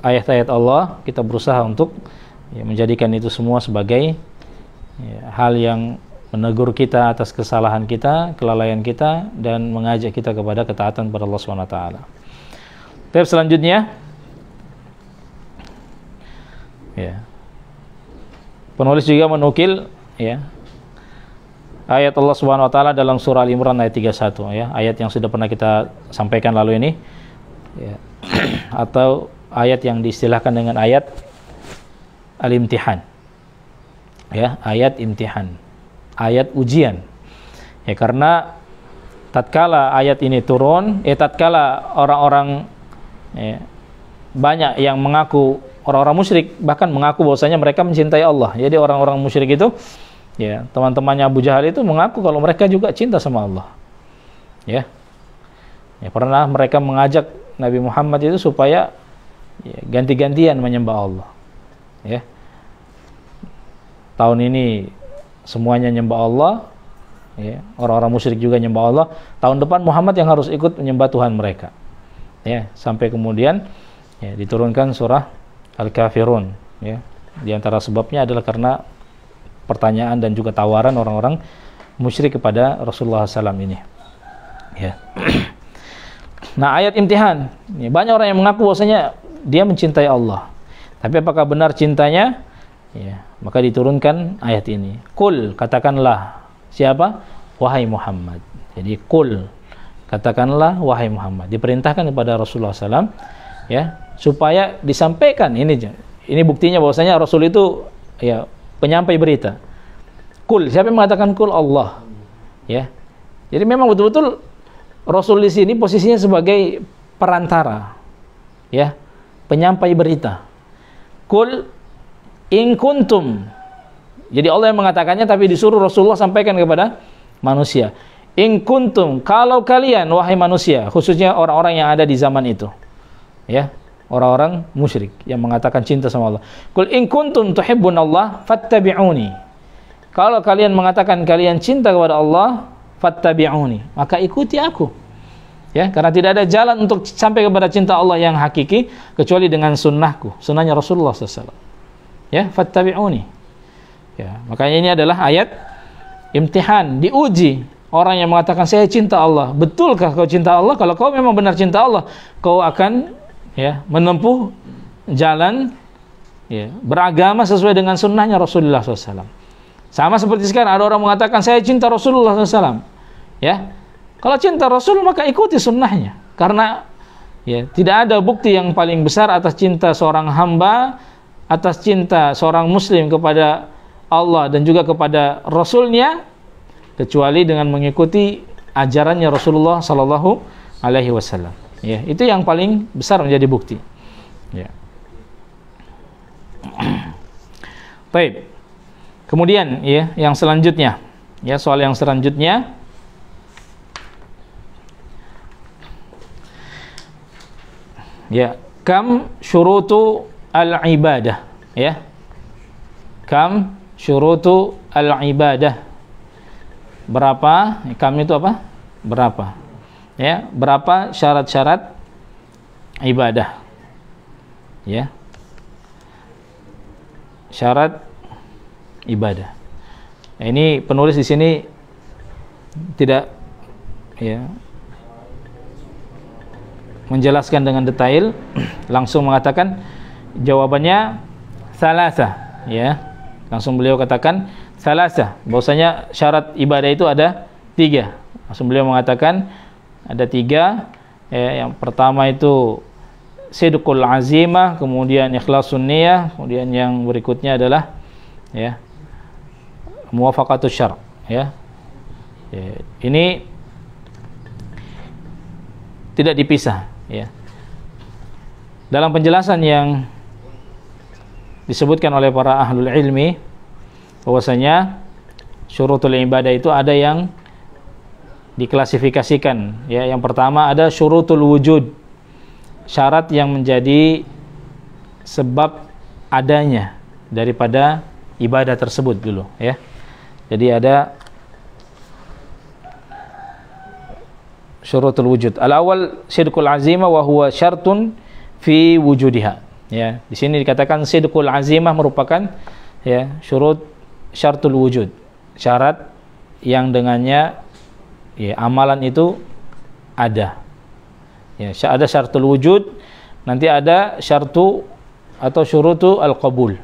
ayat-ayat Allah kita berusaha untuk, ya, menjadikan itu semua sebagai, ya, hal yang menegur kita atas kesalahan kita, kelalaian kita, dan mengajak kita kepada ketaatan kepada Allah Subhanahu wa taala. Tab selanjutnya, ya, penulis juga menukil, ya, ayat Allah Subhanahu wa taala dalam surah Al-Imran ayat 31, ya, ayat yang sudah pernah kita sampaikan lalu ini, ya, atau ayat yang diistilahkan dengan ayat al-imtihan, ya, ayat imtihan, ayat ujian, ya, karena tatkala ayat ini turun, tatkala orang-orang, ya, banyak yang mengaku, orang-orang musyrik bahkan mengaku bahwasanya mereka mencintai Allah. Jadi orang-orang musyrik itu, ya, teman-temannya Abu Jahal itu mengaku kalau mereka juga cinta sama Allah, ya. Ya, pernah mereka mengajak Nabi Muhammad itu supaya, ya, ganti-gantian menyembah Allah, ya. Tahun ini semuanya nyembah Allah, ya, orang-orang musyrik juga nyembah Allah. Tahun depan Muhammad yang harus ikut menyembah Tuhan mereka, ya, sampai kemudian, ya, diturunkan surah Al-Kafirun, ya. Di antara sebabnya adalah karena pertanyaan dan juga tawaran orang-orang musyrik kepada Rasulullah SAW ini, ya. Nah, ayat imtihan, ya, banyak orang yang mengaku bahwasanya dia mencintai Allah, tapi apakah benar cintanya? Ya, maka diturunkan ayat ini. Qul, katakanlah, siapa? Wahai Muhammad. Jadi qul, katakanlah wahai Muhammad. Diperintahkan kepada Rasulullah SAW, ya, supaya disampaikan. Ini buktinya bahwasanya Rasul itu, ya, penyampai berita. Qul, siapa yang mengatakan qul? Allah, ya. Jadi memang betul-betul Rasul di sini posisinya sebagai perantara, ya, penyampai berita. Qul in kuntum. Jadi Allah yang mengatakannya, tapi disuruh Rasulullah sampaikan kepada manusia. In kuntum, kalau kalian wahai manusia, khususnya orang-orang yang ada di zaman itu, ya, orang-orang musyrik yang mengatakan cinta sama Allah. Qul in kuntum tuhibbunallah fattabi'uni. kalau kalian mengatakan kalian cinta kepada Allah, fattabi'uni, maka ikuti aku. Ya, karena tidak ada jalan untuk sampai kepada cinta Allah yang hakiki kecuali dengan sunnahku, sunnahnya Rasulullah SAW. Ya, fattabi'uni. Ya, makanya ini adalah ayat imtihan, diuji orang yang mengatakan saya cinta Allah. Betulkah kau cinta Allah? Kalau kau memang benar cinta Allah, kau akan ya menempuh jalan ya, beragama sesuai dengan sunnahnya Rasulullah SAW. Sama seperti sekarang ada orang mengatakan saya cinta Rasulullah SAW. Ya, kalau cinta Rasul maka ikuti sunnahnya. Karena ya tidak ada bukti yang paling besar atas cinta seorang hamba, atas cinta seorang muslim kepada Allah dan juga kepada Rasulnya, kecuali dengan mengikuti ajarannya Rasulullah Sallallahu Alaihi Wasallam. Ya, itu yang paling besar menjadi bukti. Ya. Baik. Kemudian ya, yang selanjutnya, ya soal yang selanjutnya. Ya, kam syurutu al-ibadah, ya. Kam syurutu al-ibadah. Berapa? Kam itu apa? Berapa? Ya, berapa syarat-syarat ibadah? Ya. Syarat ibadah. Nah, ini penulis di sini tidak ya menjelaskan dengan detail, langsung mengatakan jawabannya salasa, ya. Langsung beliau katakan salasa, bahwasanya syarat ibadah itu ada 3. Langsung beliau mengatakan ada 3. Ya, yang pertama itu sidqul azimah, kemudian ikhlasun niyah, kemudian yang berikutnya adalah ya muwafaqatus syara', ya. Ya. Ini tidak dipisah, ya. Dalam penjelasan yang disebutkan oleh para ahlul ilmi bahwasanya syurutul ibadah itu ada yang diklasifikasikan, ya. Yang pertama ada syurutul wujud, syarat yang menjadi sebab adanya daripada ibadah tersebut dulu, ya. Jadi ada syurutul wujud. Al-awwal sidqul azimah wa huwa syartun fi wujudiha. Ya, di sini dikatakan sidqul azimah merupakan ya syartul wujud. Syarat yang dengannya ya amalan itu ada. Ya, ada syartul wujud, nanti ada syartu atau syurutu al-qabul.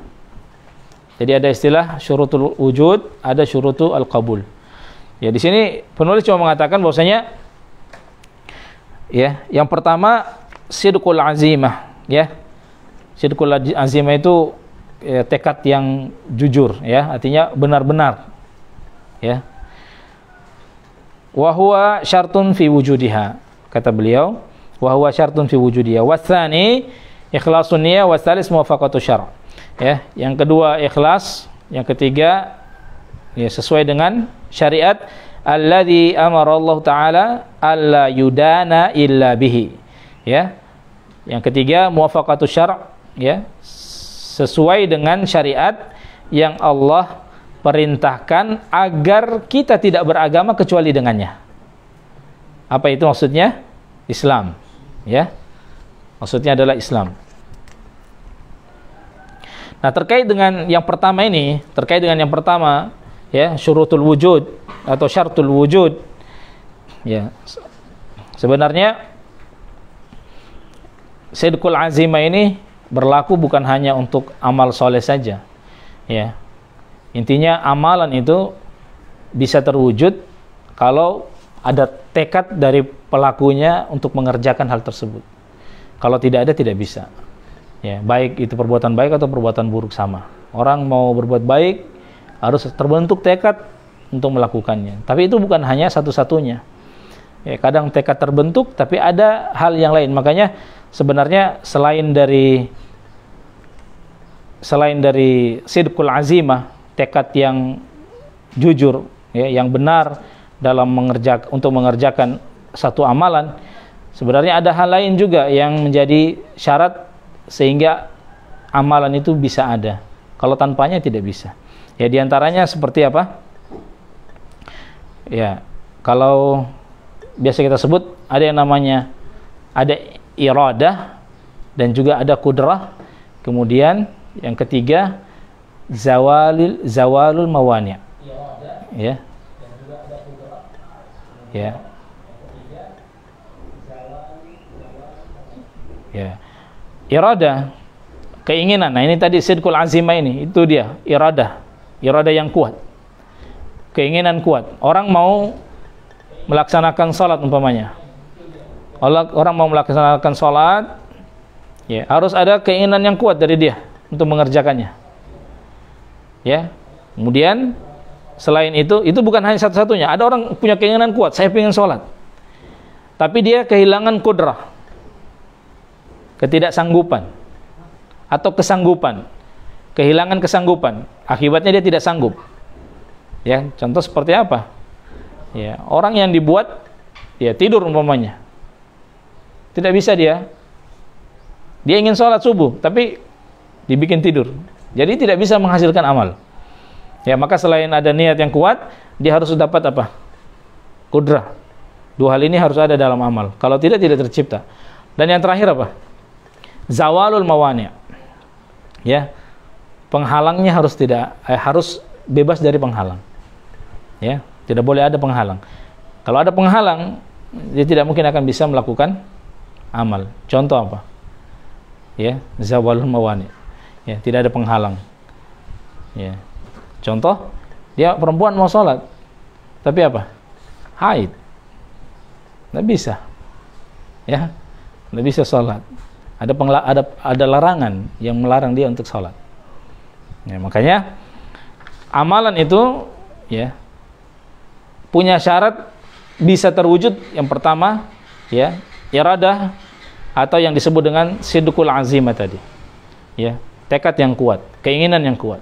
Jadi ada istilah syurutul wujud, ada syurutu al-qabul. Ya, di sini penulis cuma mengatakan bahwasanya ya, yang pertama sidqul azimah, ya. Sidqul azimah itu ya, tekad yang jujur, ya, artinya benar-benar, ya. Wa huwa syartun fi wujudiha, kata beliau, wa huwa syartun fi wujudiha. Watsani ikhlasun niyah, wasalis muwafaqatu syara'. Ya, yang kedua ikhlas, yang ketiga ya sesuai dengan syariat. Alladzi amara Allah Ta'ala alla yudana illa bihi. Ya. Yang ketiga muwafaqatus syara', ya. Sesuai dengan syariat yang Allah perintahkan agar kita tidak beragama kecuali dengannya. Apa itu maksudnya? Islam, ya. Maksudnya adalah Islam. Nah, terkait dengan yang pertama ini, ya, syurutul wujud atau syartul wujud, ya, sebenarnya sidqul azimah ini berlaku bukan hanya untuk amal soleh saja, ya. Intinya amalan itu bisa terwujud kalau ada tekad dari pelakunya untuk mengerjakan hal tersebut. Kalau tidak ada, tidak bisa. Ya, baik itu perbuatan baik atau perbuatan buruk sama. Orang mau berbuat baik harus terbentuk tekad untuk melakukannya. Tapi itu bukan hanya satu-satunya. Ya, kadang tekad terbentuk, tapi ada hal yang lain. Makanya sebenarnya selain dari sidqul azimah, tekad yang jujur, ya, yang benar dalam untuk mengerjakan satu amalan, sebenarnya ada hal lain juga yang menjadi syarat sehingga amalan itu bisa ada. Kalau tanpanya tidak bisa. Ya, diantaranya seperti apa? Ya, kalau biasa kita sebut ada yang namanya ada iradah dan juga ada kudrah. Kemudian yang ketiga zawalul mawani'. Ya. Ya. Ya. Iradah, keinginan. Nah, ini tadi sidqul azimah ini, itu dia, iradah. Iradah yang kuat. Keinginan kuat. Orang mau melaksanakan salat umpamanya. Orang mau melaksanakan salat, ya, harus ada keinginan yang kuat dari dia untuk mengerjakannya. Ya. Kemudian selain itu bukan hanya satu-satunya. Ada orang punya keinginan kuat, saya ingin salat. Tapi dia kehilangan kudrah. Ketidaksanggupan atau kesanggupan, kehilangan kesanggupan, akibatnya dia tidak sanggup. Ya, contoh seperti apa? Ya, orang yang dibuat ya tidur umpamanya, tidak bisa dia ingin sholat subuh tapi dibikin tidur, jadi tidak bisa menghasilkan amal. Ya, maka selain ada niat yang kuat, dia harus dapat apa? Kudrah. Dua hal ini harus ada dalam amal, kalau tidak tercipta. Dan yang terakhir apa? Zawalul mawani'. Ya. Penghalangnya harus bebas dari penghalang. Ya, tidak boleh ada penghalang. Kalau ada penghalang, dia tidak mungkin akan bisa melakukan amal. Contoh apa? Ya, zawalul mawani'. Ya, tidak ada penghalang. Ya. Contoh, dia perempuan mau sholat, tapi apa? Haid. Nggak bisa. Ya. Nggak bisa sholat. Ada larangan yang melarang dia untuk sholat. Ya, makanya amalan itu ya punya syarat bisa terwujud. Yang pertama ya iradah atau yang disebut dengan sidqul azimah tadi. Ya, tekad yang kuat, keinginan yang kuat.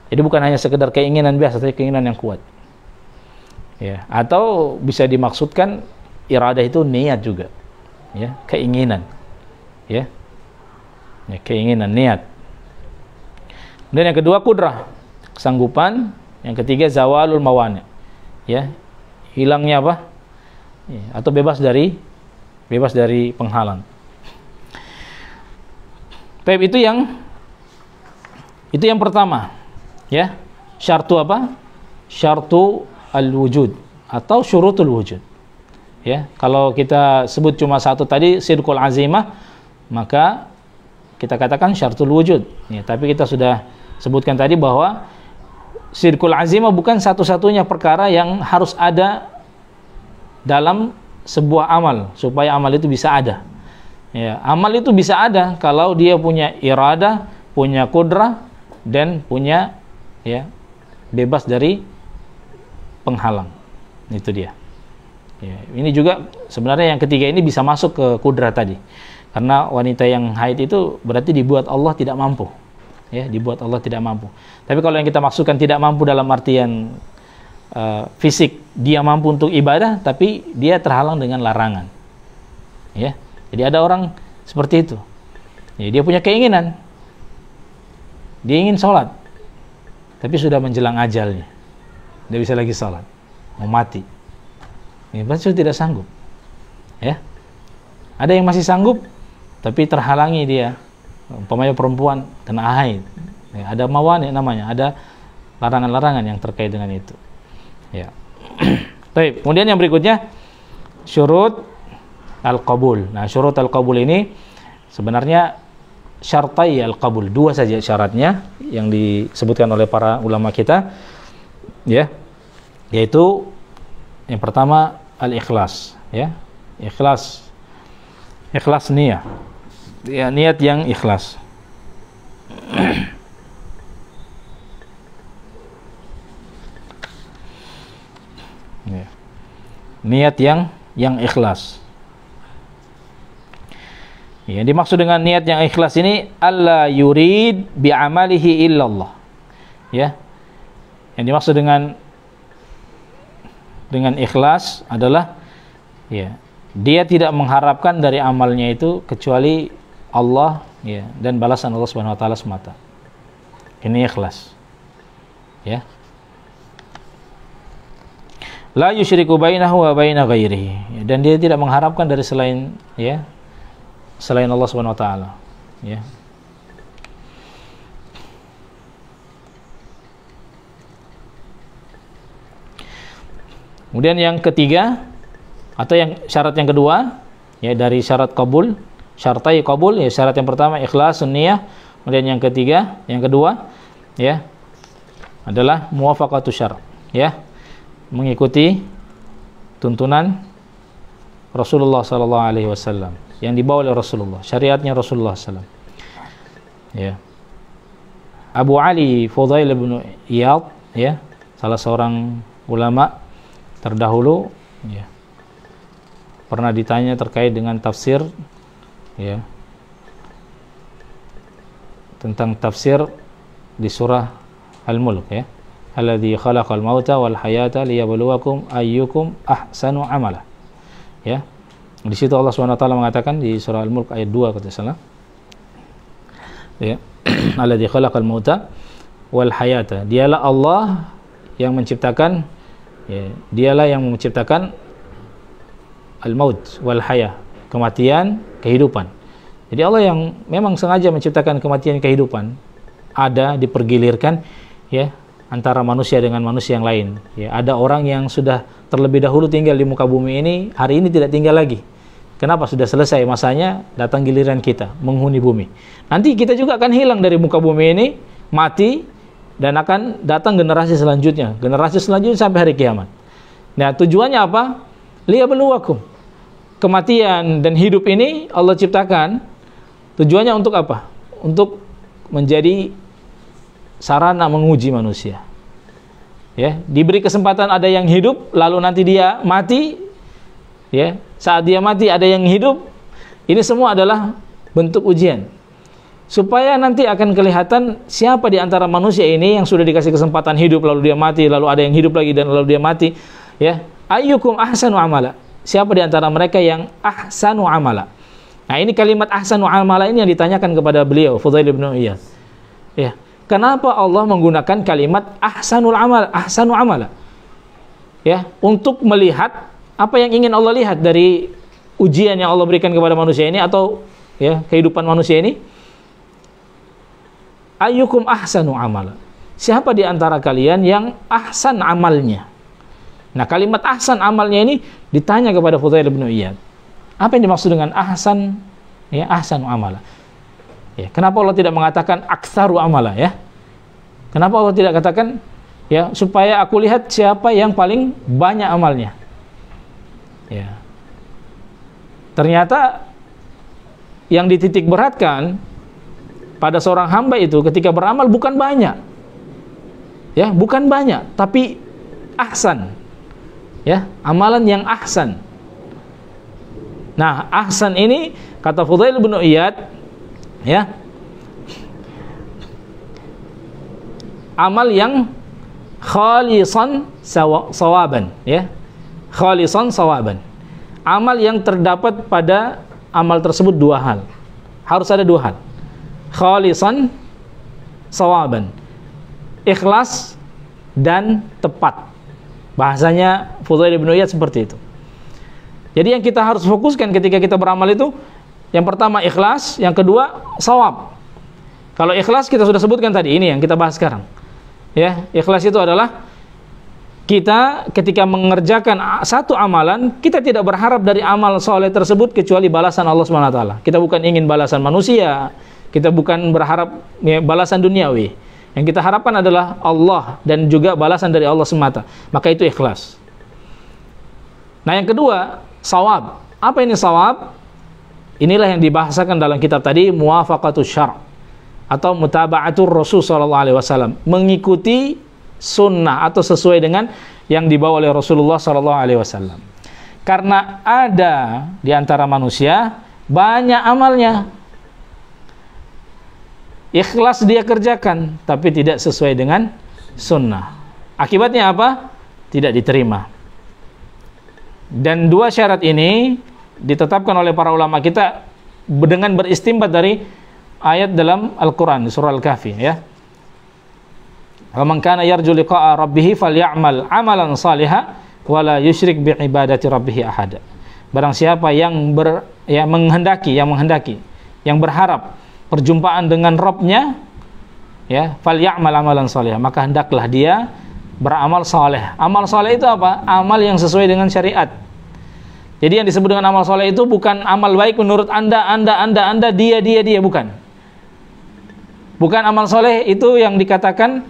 Jadi bukan hanya sekedar keinginan biasa, tapi keinginan yang kuat. Ya, atau bisa dimaksudkan iradah itu niat juga. Ya, keinginan. Ya, keinginan, niat. Dan yang kedua kudrah, kesanggupan. Yang ketiga zawalul mawani'. Ya, hilangnya apa? Ya, atau bebas dari penghalang. Baik, itu yang pertama. Ya, syartu apa? Syartu al-wujud atau syurutul wujud. Ya, kalau kita sebut cuma satu tadi sidqul azimah, maka kita katakan syartul wujud. Ya, tapi kita sudah sebutkan tadi bahwa sidqul azimah bukan satu-satunya perkara yang harus ada dalam sebuah amal supaya amal itu bisa ada. Ya, amal itu bisa ada kalau dia punya iradah, punya kudrah, dan punya ya bebas dari penghalang. Itu dia. Ya, ini juga sebenarnya yang ketiga ini bisa masuk ke kudrah tadi. Karena wanita yang haid itu berarti dibuat Allah tidak mampu. Ya, dibuat Allah tidak mampu. Tapi kalau yang kita maksudkan tidak mampu dalam artian fisik, dia mampu untuk ibadah tapi dia terhalang dengan larangan. Ya. Jadi ada orang seperti itu. Ya, dia punya keinginan. Dia ingin sholat. Tapi sudah menjelang ajalnya. Dia bisa lagi sholat. Mau mati. Ini berarti sudah tidak sanggup. Ya. Ada yang masih sanggup tapi terhalangi dia, umpamanya perempuan kena haid. Ya, ada mawani namanya, ada larangan-larangan yang terkait dengan itu. Ya. Baik, kemudian yang berikutnya syurut al-qabul. Nah, syurut al-qabul ini sebenarnya syartai al-qabul, dua saja syaratnya yang disebutkan oleh para ulama kita. Ya. Yaitu yang pertama al-ikhlas, ya. Ikhlas niat. Ya, niat yang ikhlas. Ya. Niat yang ikhlas. Yang dimaksud dengan niat yang ikhlas ini alla yurid bi amalihi illallah. Ya. Yang dimaksud dengan ikhlas adalah ya, dia tidak mengharapkan dari amalnya itu kecuali Allah ya, dan balasan Allah Subhanahu wa taala semata. Ini ikhlas. Ya. La yusyriku bainahu wa baina ghairihi. Dan dia tidak mengharapkan dari selain Allah Subhanahu wa taala. Ya. Kemudian yang ketiga atau syarat yang kedua ya dari syarat qabul, syartai qabul ya, syarat yang pertama ikhlas niyah, kemudian yang kedua ya adalah muwafaqatu syara, ya, mengikuti tuntunan Rasulullah sallallahu alaihi wasallam yang dibawa oleh Rasulullah, syariatnya Rasulullah sallallahu alaihi wasallam. Ya. Abu Ali Fudail bin Iyad ya, salah seorang ulama terdahulu ya, pernah ditanya terkait dengan tafsir ya, tentang tafsir di surah Al-Mulk ya, alladzi khalaqal mauta wal hayata liyabluwakum ayyukum ahsanu amala. Ya. Di situ Allah Subhanahu wa taala mengatakan di surah Al-Mulk ayat 2 kata salah. Ya. Alladzi khalaqal mauta wal hayata. Dialah Allah yang menciptakan ya, dialah yang menciptakan al-maut wal haya, kematian, kehidupan. Jadi Allah yang memang sengaja menciptakan kematian kehidupan, ada dipergilirkan ya antara manusia dengan manusia yang lain. Ya, ada orang yang sudah terlebih dahulu tinggal di muka bumi ini, hari ini tidak tinggal lagi. Kenapa? Sudah selesai masanya, datang giliran kita menghuni bumi. Nanti kita juga akan hilang dari muka bumi ini, mati, dan akan datang generasi selanjutnya sampai hari kiamat. Nah, tujuannya apa? Liyabluwakum. Kematian dan hidup ini Allah ciptakan tujuannya untuk apa? Untuk menjadi sarana menguji manusia. Ya, diberi kesempatan ada yang hidup, lalu nanti dia mati. Ya, saat dia mati ada yang hidup. Ini semua adalah bentuk ujian. Supaya nanti akan kelihatan siapa di antara manusia ini yang sudah dikasih kesempatan hidup lalu dia mati, lalu ada yang hidup lagi dan lalu dia mati, ya. Ayyukum ahsanu amala. Siapa di antara mereka yang ahsanu amala? Nah, ini kalimat ahsanu amala ini yang ditanyakan kepada beliau Fudail bin Iyad. Ya. Kenapa Allah menggunakan kalimat ahsanul amal, ahsanu amala? Ya, untuk melihat apa yang ingin Allah lihat dari ujian yang Allah berikan kepada manusia ini atau ya, kehidupan manusia ini. Ayyukum ahsanu amala. Siapa di antara kalian yang ahsan amalnya? Nah, kalimat ahsan amalnya ini ditanya kepada Fudail bin Iyad. Apa yang dimaksud dengan ahsan ya, ahsanu amala? Ya, kenapa Allah tidak mengatakan aktsaru amala ya? Kenapa Allah tidak katakan ya supaya aku lihat siapa yang paling banyak amalnya? Ya. Ternyata yang dititik beratkan pada seorang hamba itu ketika beramal bukan banyak. Ya, bukan banyak, tapi ahsan. Ya, amalan yang ahsan. Nah, ahsan ini kata Fudail bin Iyad ya, amal yang khalisan sawaban ya. Khalisan sawaban. Amal yang terdapat pada amal tersebut dua hal. Harus ada dua hal. Khalisan sawaban. Ikhlas dan tepat. Bahasanya Fudail bin Iyad seperti itu. Jadi yang kita harus fokuskan ketika kita beramal itu, yang pertama ikhlas, yang kedua sawab. Kalau ikhlas kita sudah sebutkan tadi, ini yang kita bahas sekarang. Ya, ikhlas itu adalah kita ketika mengerjakan satu amalan, kita tidak berharap dari amal soleh tersebut kecuali balasan Allah SWT. Kita bukan ingin balasan manusia, kita bukan berharap ya, balasan duniawi. Yang kita harapkan adalah Allah dan juga balasan dari Allah semata. Maka itu ikhlas. Nah, yang kedua, sawab. Apa ini sawab? Inilah yang dibahasakan dalam kitab tadi, muwafaqatus syara' atau mutaba'atur Rasul sallallahu alaihi wasallam, mengikuti sunnah atau sesuai dengan yang dibawa oleh Rasulullah sallallahu alaihi wasallam. Karena ada di antara manusia banyak amalnya, ikhlas dia kerjakan tapi tidak sesuai dengan sunnah. Akibatnya apa? Tidak diterima. Dan dua syarat ini ditetapkan oleh para ulama kita dengan beristimbat dari ayat dalam Al-Quran, surah Al-Kahfi ya. Wa man kana yarju liqa'a rabbih falyamal 'amalan shalihan wa la yusyrik bi ibadati rabbih ahada. Barang siapa yang menghendaki, yang berharap perjumpaan dengan Rabb-nya, ya, falyamal 'amalan shalihan, maka hendaklah dia beramal saleh. Amal saleh itu apa? Amal yang sesuai dengan syariat. Jadi yang disebut dengan amal saleh itu bukan amal baik menurut Anda, dia, bukan. Bukan amal saleh itu yang dikatakan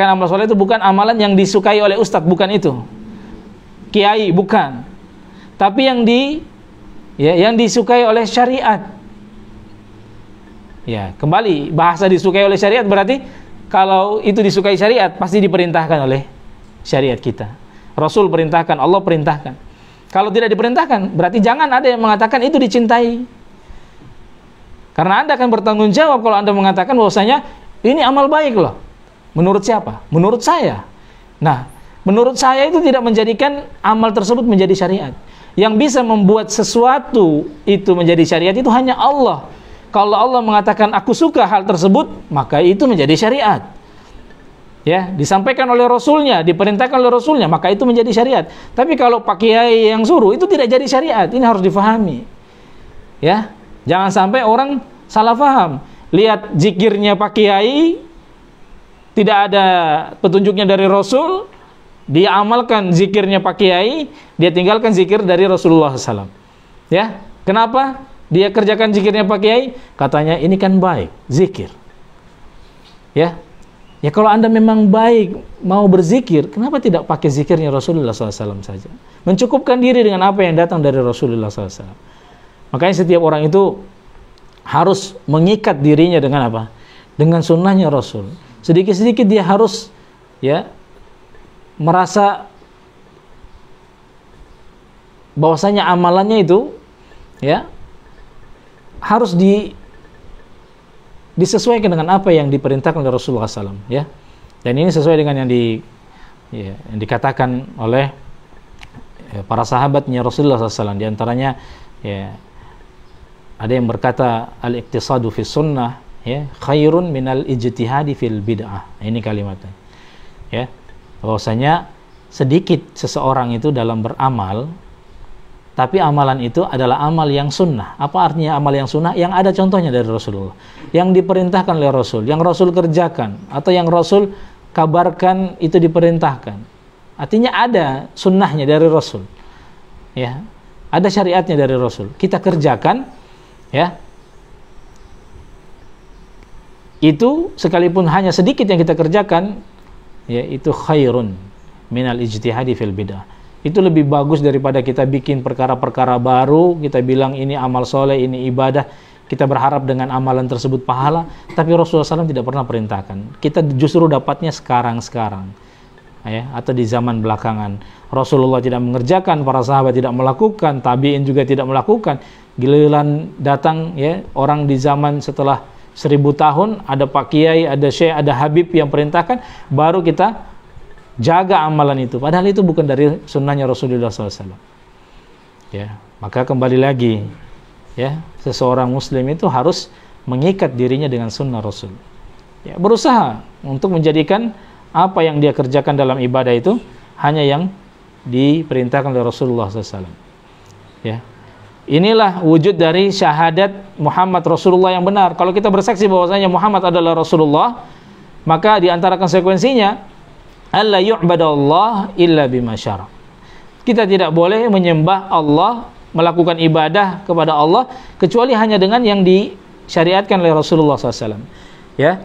amal saleh itu bukan amalan yang disukai oleh ustadz, bukan itu. Kiai, bukan. Tapi yang disukai oleh syariat. Ya, kembali bahasa disukai oleh syariat berarti kalau itu disukai syariat pasti diperintahkan oleh syariat kita. Rasul perintahkan, Allah perintahkan. Kalau tidak diperintahkan, berarti jangan ada yang mengatakan itu dicintai. Karena Anda akan bertanggung jawab kalau Anda mengatakan bahwasanya ini amal baik loh. Menurut siapa? Menurut saya. Nah, menurut saya itu tidak menjadikan amal tersebut menjadi syariat. Yang bisa membuat sesuatu itu menjadi syariat itu hanya Allah. Kalau Allah mengatakan aku suka hal tersebut, maka itu menjadi syariat. Ya, disampaikan oleh Rasulnya, diperintahkan oleh Rasulnya, maka itu menjadi syariat. Tapi kalau Pak Kiai yang suruh, itu tidak jadi syariat. Ini harus difahami. Ya, jangan sampai orang salah paham. Lihat zikirnya Pak Kiai, tidak ada petunjuknya dari Rasul, dia amalkan zikirnya Pak Kiai, dia tinggalkan zikir dari Rasulullah SAW. Ya, kenapa? Dia kerjakan zikirnya Pak Kiai, katanya ini kan baik, zikir. Ya. Ya kalau Anda memang baik mau berzikir, kenapa tidak pakai zikirnya Rasulullah SAW saja? Mencukupkan diri dengan apa yang datang dari Rasulullah SAW. Makanya setiap orang itu harus mengikat dirinya dengan apa? Dengan sunnahnya Rasul. Sedikit-sedikit dia harus merasa bahwasanya amalannya itu harus disesuaikan dengan apa yang diperintahkan oleh Rasulullah SAW, ya. Dan ini sesuai dengan yang dikatakan oleh para sahabatnya Rasulullah SAW. Di antaranya ada yang berkata al-iqtisadu fi sunnah khairun minal ijtihadi fil bid'ah. Ini kalimatnya. Ya. Bahwasanya sedikit seseorang itu dalam beramal, tapi amalan itu adalah amal yang sunnah. Apa artinya amal yang sunnah? Yang ada contohnya dari Rasulullah, yang diperintahkan oleh Rasul, yang Rasul kerjakan, atau yang Rasul kabarkan itu diperintahkan. Artinya ada sunnahnya dari Rasul, ya, ada syariatnya dari Rasul. Kita kerjakan, ya, itu sekalipun hanya sedikit yang kita kerjakan, ya, itu khairun minal ijtihadi fil bid'ah. Itu lebih bagus daripada kita bikin perkara-perkara baru, kita bilang ini amal soleh, ini ibadah, kita berharap dengan amalan tersebut pahala, tapi Rasulullah SAW tidak pernah perintahkan. Kita justru dapatnya sekarang-sekarang, ya, atau di zaman belakangan. Rasulullah tidak mengerjakan, para sahabat tidak melakukan, tabi'in juga tidak melakukan. Giliran datang, ya, orang di zaman setelah 1000 tahun, ada Pak Kiai, ada Syekh, ada Habib yang perintahkan, baru kita jaga amalan itu, padahal itu bukan dari sunnahnya Rasulullah SAW. Ya, maka kembali lagi, ya, seseorang Muslim itu harus mengikat dirinya dengan sunnah Rasul. Ya, berusaha untuk menjadikan apa yang dia kerjakan dalam ibadah itu hanya yang diperintahkan oleh Rasulullah SAW. Ya, inilah wujud dari syahadat Muhammad Rasulullah yang benar. Kalau kita bersaksi bahwasanya Muhammad adalah Rasulullah, maka di antara konsekuensinya alla yu'badallah illa bima syara'. Kita tidak boleh menyembah Allah, melakukan ibadah kepada Allah kecuali hanya dengan yang disyariatkan oleh Rasulullah SAW. Ya,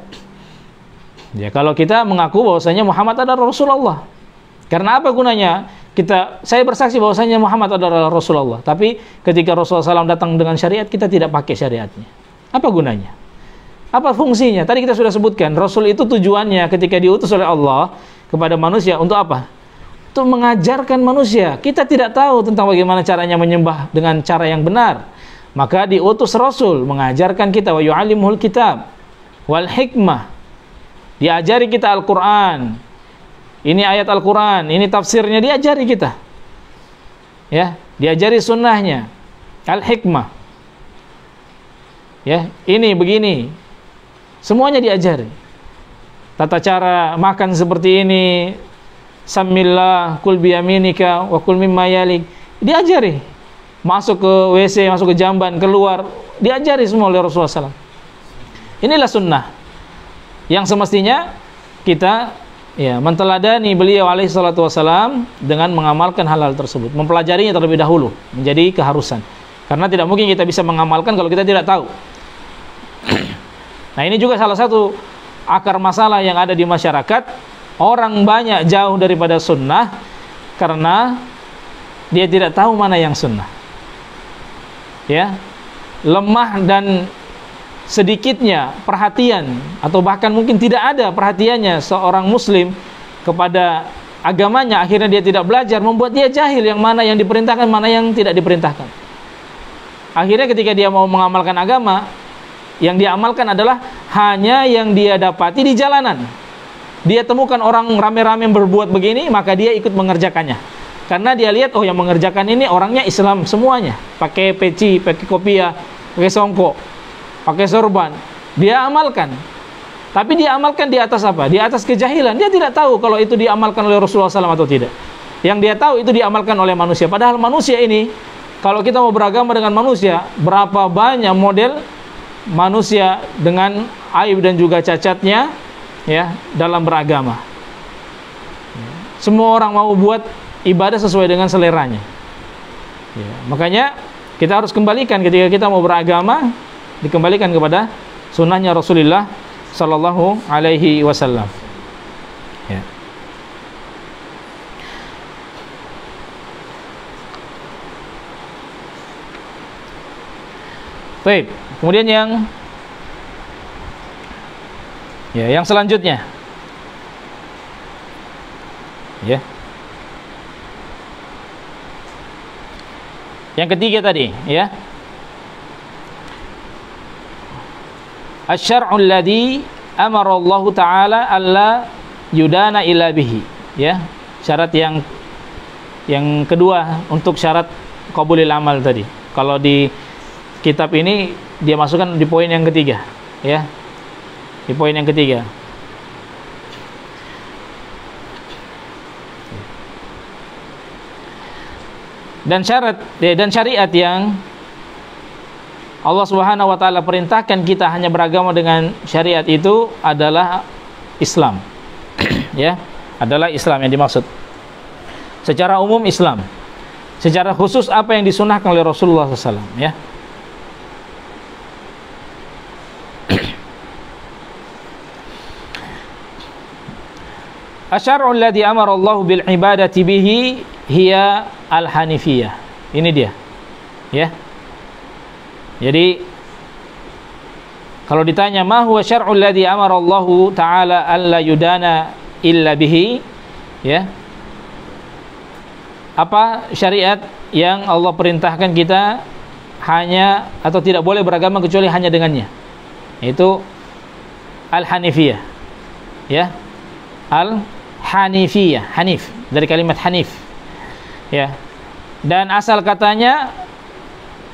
ya, kalau kita mengaku bahwasanya Muhammad adalah Rasulullah, karena apa gunanya saya bersaksi bahwasanya Muhammad adalah Rasulullah, tapi ketika Rasulullah SAW datang dengan syariat, kita tidak pakai syariatnya. Apa gunanya? Apa fungsinya? Tadi kita sudah sebutkan, Rasul itu tujuannya ketika diutus oleh Allah kepada manusia untuk apa? Untuk mengajarkan manusia. Kita tidak tahu tentang bagaimana caranya menyembah dengan cara yang benar. Maka diutus Rasul mengajarkan kita, wa yu'allimuhul kitab wal hikmah. Diajari kita Al-Qur'an. Ini ayat Al-Qur'an, ini tafsirnya diajari kita. Ya, diajari sunnahnya, al-hikmah. Ya, ini begini. Semuanya diajari. tata cara makan seperti ini, samillah, kul biyaminika wa kul mimma yalik, diajari. Masuk ke WC, masuk ke jamban, keluar, diajari semua oleh Rasulullah SAW. Inilah sunnah yang semestinya kita menteladani beliau alaihi salatu wassalam dengan mengamalkan hal-hal tersebut, mempelajarinya terlebih dahulu menjadi keharusan. Karena tidak mungkin kita bisa mengamalkan kalau kita tidak tahu. Nah, ini juga salah satu akar masalah yang ada di masyarakat. Orang banyak jauh daripada sunnah karena dia tidak tahu mana yang sunnah. Ya, lemah dan sedikitnya perhatian atau bahkan mungkin tidak ada perhatiannya seorang muslim kepada agamanya, akhirnya dia tidak belajar, membuat dia jahil yang mana yang diperintahkan, mana yang tidak diperintahkan. Akhirnya ketika dia mau mengamalkan agama, yang dia amalkan adalah hanya yang dia dapati di jalanan. Dia temukan orang rame-rame berbuat begini, maka dia ikut mengerjakannya. Karena dia lihat, oh yang mengerjakan ini orangnya Islam semuanya, pakai peci, pakai kopiah, pakai songkok, pakai sorban, dia amalkan. Tapi dia amalkan di atas apa? Di atas kejahilan. Dia tidak tahu kalau itu diamalkan oleh Rasulullah SAW atau tidak. Yang dia tahu itu diamalkan oleh manusia. Padahal manusia ini, kalau kita mau beragama dengan manusia, berapa banyak model manusia dengan aib dan juga cacatnya ya dalam beragama. Semua orang mau buat ibadah sesuai dengan seleranya. Ya, makanya kita harus kembalikan ketika kita mau beragama, dikembalikan kepada sunnahnya Rasulullah Sallallahu Alaihi Wasallam. Ya. Baik, kemudian yang selanjutnya, ya. Yang ketiga tadi, ya. Asy-syar'ul ladzi amara Allah Ta'ala alla yudana illa bihi, ya. Syarat yang kedua untuk syarat qabulil amal tadi. Kalau di kitab ini dia masukkan di poin yang ketiga, ya. Di poin yang ketiga. Dan syariat yang Allah Subhanahu wa taala perintahkan kita hanya beragama dengan syariat itu adalah Islam. Ya, adalah Islam yang dimaksud. Secara umum Islam. Secara khusus apa yang disunahkan oleh Rasulullah SAW, ya. Asyar'ul ladzi amara Allah bil ibadati bihi hiya al-hanifiyah. Ini dia. Ya. Jadi kalau ditanya ma huwa syar'ul ladzi amara Allah taala alla yudana illa bihi, ya. Apa syariat yang Allah perintahkan kita hanya atau tidak boleh beragama kecuali hanya dengannya? Itu al-hanifiyah. Ya. Al-hanifiyah, hanif dari kalimat hanif. Ya. Dan asal katanya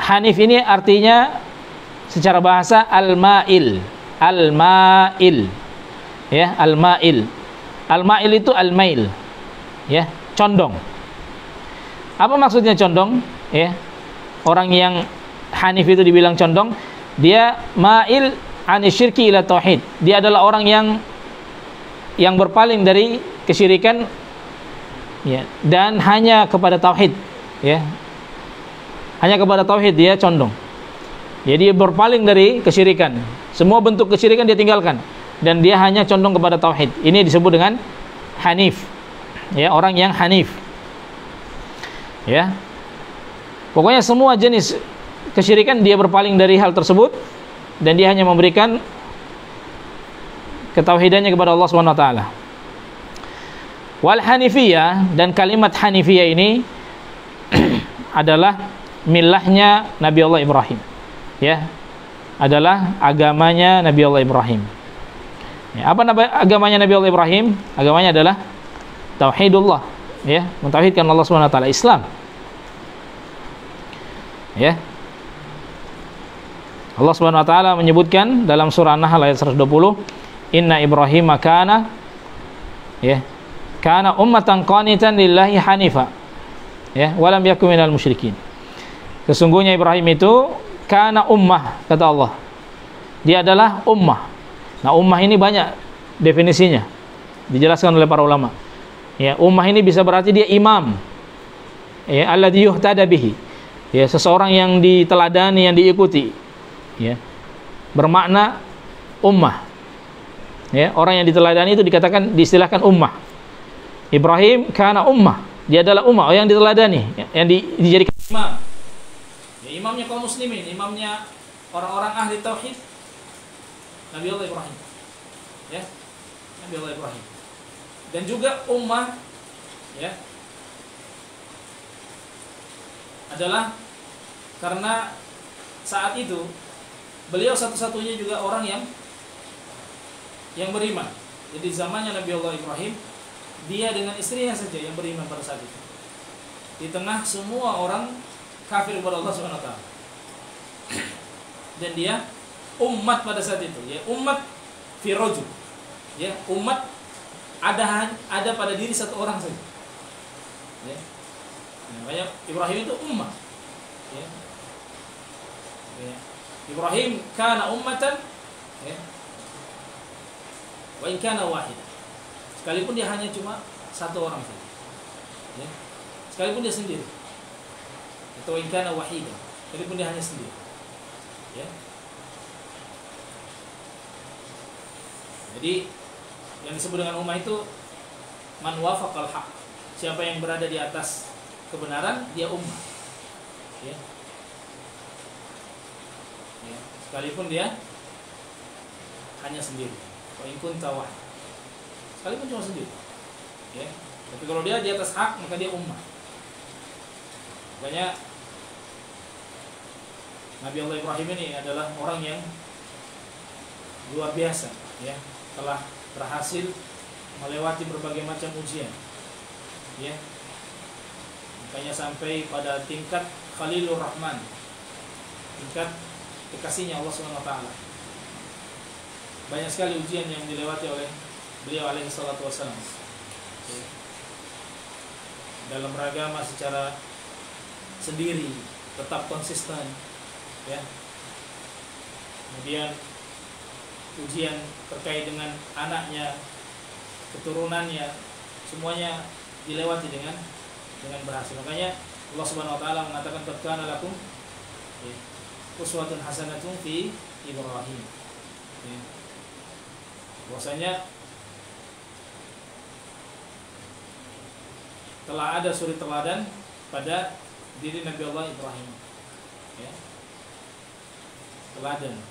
hanif ini artinya secara bahasa al-ma'il. Al-ma'il. Ya, al-ma'il. Al-ma'il itu al-mail. Ya, condong. Apa maksudnya condong? Ya. Orang yang hanif itu dibilang condong, dia ma'il anisyirki ila tauhid. Dia adalah orang yang berpaling dari kesyirikan, ya, dan hanya kepada tauhid, ya. Hanya kepada tauhid dia condong. Jadi dia berpaling dari kesyirikan. Semua bentuk kesyirikan dia tinggalkan dan dia hanya condong kepada tauhid. Ini disebut dengan hanif. Ya, orang yang hanif. Ya. Pokoknya semua jenis kesyirikan dia berpaling dari hal tersebut dan dia hanya memberikan ketauhidannya kepada Allah Subhanahu wa taala. Wal hanifiyah, dan kalimat hanifiyah ini adalah milahnya Nabi Allah Ibrahim. Ya. Adalah agamanya Nabi Allah Ibrahim. Ya, apa agamanya Nabi Allah Ibrahim? Agamanya adalah tauhidullah, ya, mentauhidkan Allah Subhanahu wa taala, Islam. Ya. Allah Subhanahu wa taala menyebutkan dalam surah An-Nahl ayat 120, inna Ibrahim kana kana ummatan qanitan lillahi hanifa walam yakun minal musyrikin. Sesungguhnya Ibrahim itu kana ummah, kata Allah. Dia adalah ummah. Nah, ummah ini banyak definisinya, dijelaskan oleh para ulama. Ummah ini bisa berarti dia imam, alladzi yuhtada bihi, seseorang yang diteladani, yang diikuti, bermakna ummah. Orang yang diteladani itu dikatakan, diistilahkan ummah. Ibrahim kana ummah, dia adalah ummah, yang diteladani, yang dijadikan imam. Imamnya kaum muslimin, imamnya orang-orang ahli tauhid, Nabi Allah Ibrahim. Nabi Allah Ibrahim. Dan juga ummah adalah karena saat itu beliau satu-satunya juga orang yang beriman. Jadi zamannya Nabi Allah Ibrahim, dia dengan istrinya saja yang beriman pada saat itu, di tengah semua orang kafir kepada Allah Subhanahu wa taala. Dan dia umat pada saat itu, umat fi rajul. Umat ada pada diri satu orang saja. Makanya Ibrahim itu ummah. Ibrahim kana ummatan wa in kana wahidah. Sekalipun dia hanya cuma satu orang saja, sekalipun dia sendiri, atau in kana wahidah, sekalipun dia hanya sendiri, Jadi yang disebut dengan ummah itu man wafaqal haq, siapa yang berada di atas kebenaran, dia ummah. Sekalipun dia hanya sendiri, wa in kunta wahid, sekalipun cuma sendiri, tapi kalau dia di atas hak, maka dia ummah. Makanya Nabi Allah Ibrahim ini adalah orang yang luar biasa, telah berhasil melewati berbagai macam ujian, makanya sampai pada tingkat Khalilur Rahman, tingkat kekasihnya Allah Subhanahu wa taala. Banyak sekali ujian yang dilewati oleh beliau alaihi salatu wassalam, dalam beragama secara sendiri, tetap konsisten, kemudian ujian terkait dengan anaknya, keturunannya, semuanya dilewati dengan berhasil. Makanya Allah Subhanahu wa taala mengatakan qad kana lakum uswatun hasanatun fi Ibrahim. Bahwasanya telah ada suri teladan pada diri Nabi Allah Ibrahim. Teladan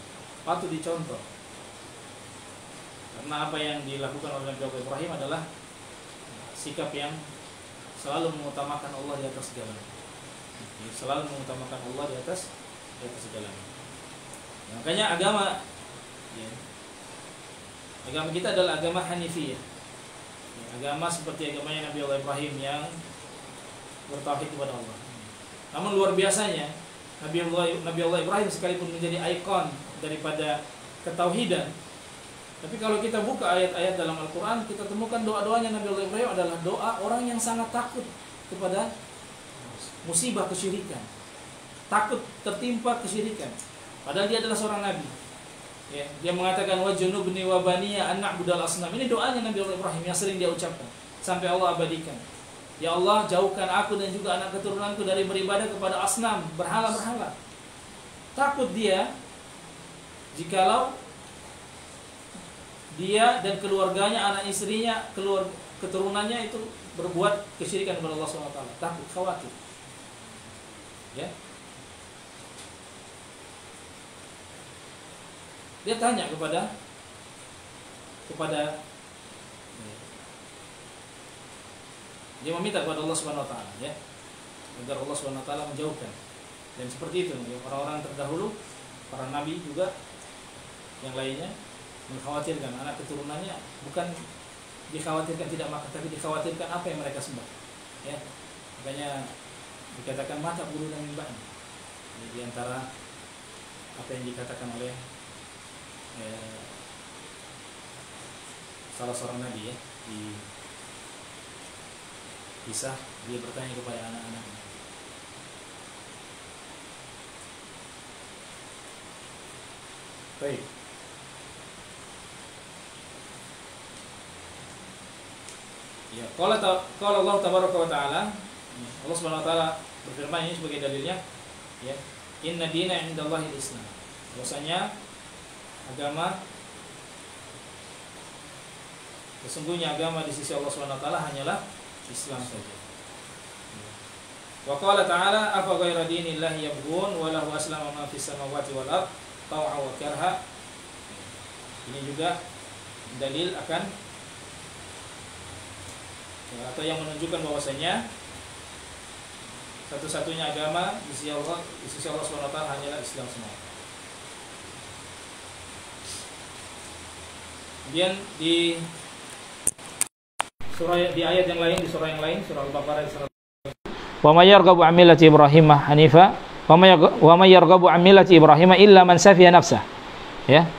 patut dicontoh. Karena apa yang dilakukan oleh Nabi Allah Ibrahim adalah sikap yang selalu mengutamakan Allah di atas segalanya. Selalu mengutamakan Allah di atas segalanya. Makanya agama kita adalah agama Hanifiyah. Agama seperti agamanya Nabi Allah Ibrahim yang bertauhid kepada Allah. Namun luar biasanya Nabi Allah Ibrahim sekalipun menjadi ikon daripada ketauhidan, tapi kalau kita buka ayat-ayat dalam Al-Quran, kita temukan doa-doanya Nabi Allah Ibrahim adalah doa orang yang sangat takut kepada musibah kesyirikan, takut tertimpa kesyirikan. Padahal dia adalah seorang nabi. Dia mengatakan wajnubni wa baniya an na'budal asnam. Ini doanya Nabi Allah Ibrahim yang sering dia ucapkan sampai Allah abadikan. Ya Allah, jauhkan aku dan juga anak keturunanku dari beribadah kepada asnam, berhala-berhala. Takut dia jikalau dia dan keluarganya, anak istrinya, keturunannya itu berbuat kesyirikan kepada Allah SWT. Takut, khawatir. Dia tanya kepada dia meminta kepada Allah Subhanahu wa taala, agar Allah Subhanahu wa taala menjauhkan. Dan seperti itu orang-orang terdahulu, para nabi juga yang lainnya mengkhawatirkan anak keturunannya, bukan dikhawatirkan tidak makan, tapi dikhawatirkan apa yang mereka sembah. Makanya dikatakan mata bulu dan mimbahnya. Di antara apa yang dikatakan oleh salah seorang nabi ya, di kisah dia bertanya kepada anak-anaknya. Baik. Ya, kalau Allah tabaraka wa taala, Allah Subhanahu wa taala berfirman, ini sebagai dalilnya ya, inna dina indallahi al-Islam. Bahwasanya agama, sesungguhnya agama di sisi Allah Subhanahu wa taala hanyalah Islam saja. Wa qala ta'ala afa ghayra dinillahi yabghun wa lahu aslama ma fis samawati wal ard taw'a wa karha. Ini juga dalil akan ya, atau yang menunjukkan bahwasanya satu-satunya agama di sisi Allah SWT hanyalah Islam semua. Kemudian di ayat yang lain, di surah yang lain, surah Al-Baqarah wa may yarghabu an millati Ibrahim hanifa wa may yarghabu an millati Ibrahim illa man safiya nafsah. Ya.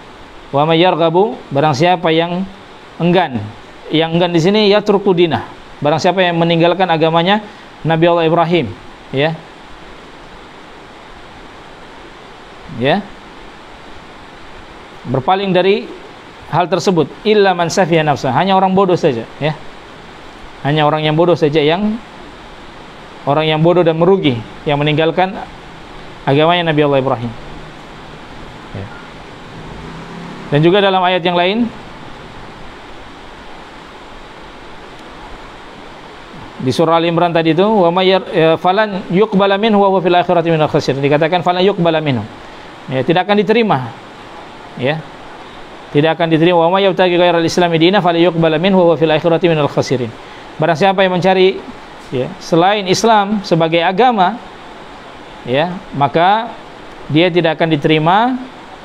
Wa may yarghabu, barang siapa yang enggan. Yang enggan di sini ya turku dinah. Barang siapa yang meninggalkan agamanya Nabi Allah Ibrahim, ya. Ya. Berpaling dari hal tersebut, illa man safiya nafsah, hanya orang bodoh saja, ya. Hanya orang yang bodoh saja, orang yang bodoh dan merugi yang meninggalkan agamanya Nabi Allah Ibrahim. Ya. Dan juga dalam ayat yang lain di surah Al-Imran tadi itu, wa may falan yuqbala minhu wa huwa fil akhirati minal khasirin. Dikatakan falan yuqbala minhu. Ya, tidak akan diterima. Ya. Tidak akan diterima. Wa may yabtaghi ghairal islami dinan fala yuqbala minhu wa huwa fil akhirati minal khasirin. Barang siapa yang mencari ya, selain Islam sebagai agama, ya, maka dia tidak akan diterima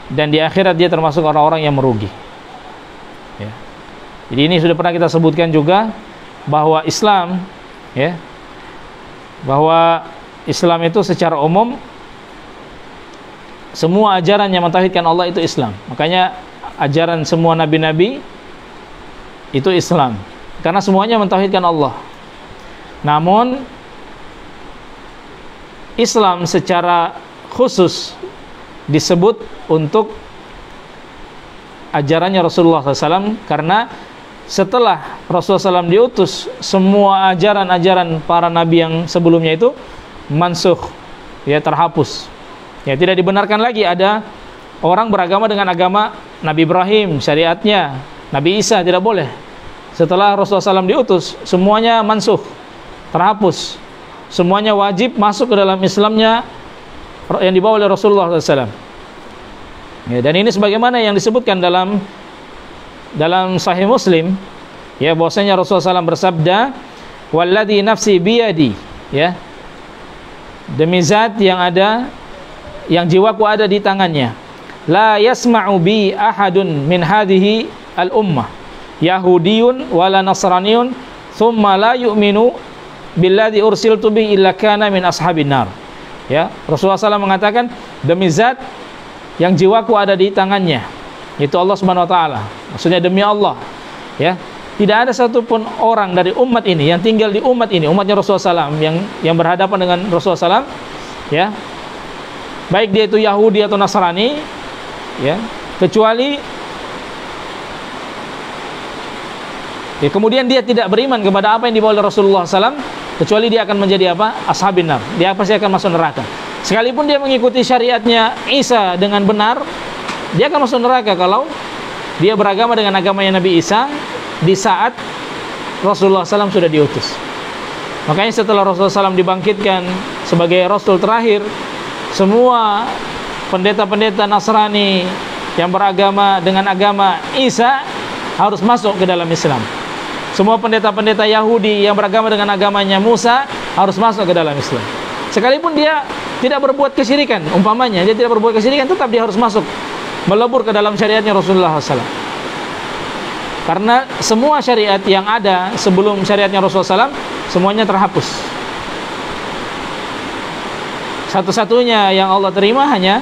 dan di akhirat dia termasuk orang-orang yang merugi. Ya. Jadi ini sudah pernah kita sebutkan juga bahwa Islam, ya, bahwa Islam itu secara umum semua ajaran yang mentauhidkan Allah itu Islam. Makanya ajaran semua nabi-nabi itu Islam, karena semuanya mentauhidkan Allah. Namun Islam secara khusus disebut untuk ajarannya Rasulullah SAW, karena setelah Rasulullah SAW diutus, semua ajaran-ajaran para nabi yang sebelumnya itu mansukh, ya, terhapus. Ya, tidak dibenarkan lagi ada orang beragama dengan agama Nabi Ibrahim, syariatnya Nabi Isa, tidak boleh. Setelah Rasulullah SAW diutus, semuanya mansukh, terhapus. Semuanya wajib masuk ke dalam Islamnya yang dibawa oleh Rasulullah SAW. Ya, dan ini sebagaimana yang disebutkan dalam Sahih Muslim, ya, bahwasanya Rasulullah SAW bersabda, "Walladzi nafsi biyadi," ya, demi zat yang jiwaku ada di tangannya, la yasma'u bi ahadun min hadhihi al-ummah yahudiyun wala nasraniyun thumma la yu'minu billadzi ursiltu bi illa kana min ashabin nar. Ya, Rasulullah SAW mengatakan, demi zat yang jiwaku ada di tangannya, yaitu Allah Subhanahu wa taala. Maksudnya demi Allah, ya, tidak ada satupun orang dari umat ini yang tinggal di umat ini, umatnya Rasulullah SAW, yang berhadapan dengan Rasulullah SAW, ya, baik dia itu Yahudi atau Nasrani, ya, kecuali ya, kemudian dia tidak beriman kepada apa yang dibawa oleh Rasulullah SAW, kecuali dia akan menjadi apa? Ashabin nar. Dia pasti akan masuk neraka. Sekalipun dia mengikuti syariatnya Isa dengan benar, dia akan masuk neraka kalau dia beragama dengan agamanya Nabi Isa di saat Rasulullah SAW sudah diutus. Makanya setelah Rasulullah SAW dibangkitkan sebagai Rasul terakhir, semua pendeta-pendeta Nasrani yang beragama dengan agama Isa harus masuk ke dalam Islam. Semua pendeta-pendeta Yahudi yang beragama dengan agamanya Musa harus masuk ke dalam Islam. Sekalipun dia tidak berbuat kesyirikan, umpamanya dia tidak berbuat kesyirikan, tetap dia harus masuk, melebur ke dalam syariatnya Rasulullah SAW. Karena semua syariat yang ada sebelum syariatnya Rasulullah SAW semuanya terhapus. Satu-satunya yang Allah terima hanya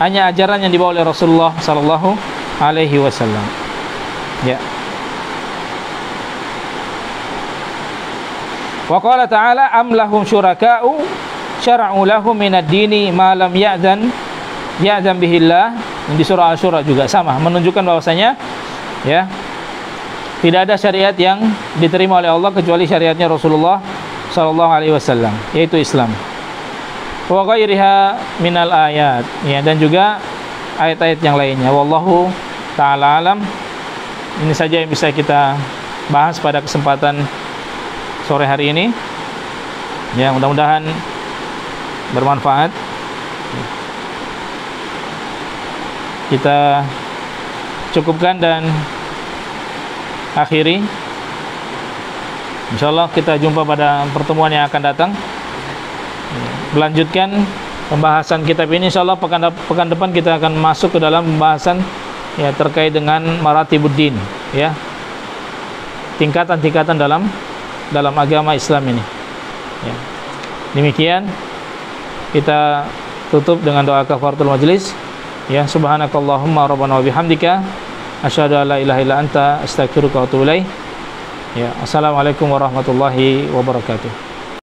ajaran yang dibawa oleh Rasulullah sallallahu alaihi wasallam. Ya. Wa qala ta'ala am lahum syuraka'u syara'u lahum minad dini ma lam ya'zan bihillah. Di surah Asy-Syura juga sama, menunjukkan bahwasanya ya tidak ada syariat yang diterima oleh Allah kecuali syariatnya Rasulullah sallallahu alaihi wasallam, yaitu Islam. Wa ghairiha minal ayat, ya, dan juga ayat-ayat yang lainnya. Wallahu ta'ala alam. Ini saja yang bisa kita bahas pada kesempatan sore hari ini. Ya, mudah-mudahan bermanfaat. Kita cukupkan dan akhiri. Insyaallah kita jumpa pada pertemuan yang akan datang. Melanjutkan pembahasan kitab ini. Insyaallah pekan depan kita akan masuk ke dalam pembahasan ya terkait dengan maratibuddin, ya, tingkatan-tingkatan dalam agama Islam ini. Ya. Demikian kita tutup dengan doa kafaratul majlis. Ya, subhanakallahumma rabbana wa bihamdika asyhadu an la ilaha illa anta astaghfiruka wa atubu ilaik. Ya, assalamualaikum warahmatullahi wabarakatuh.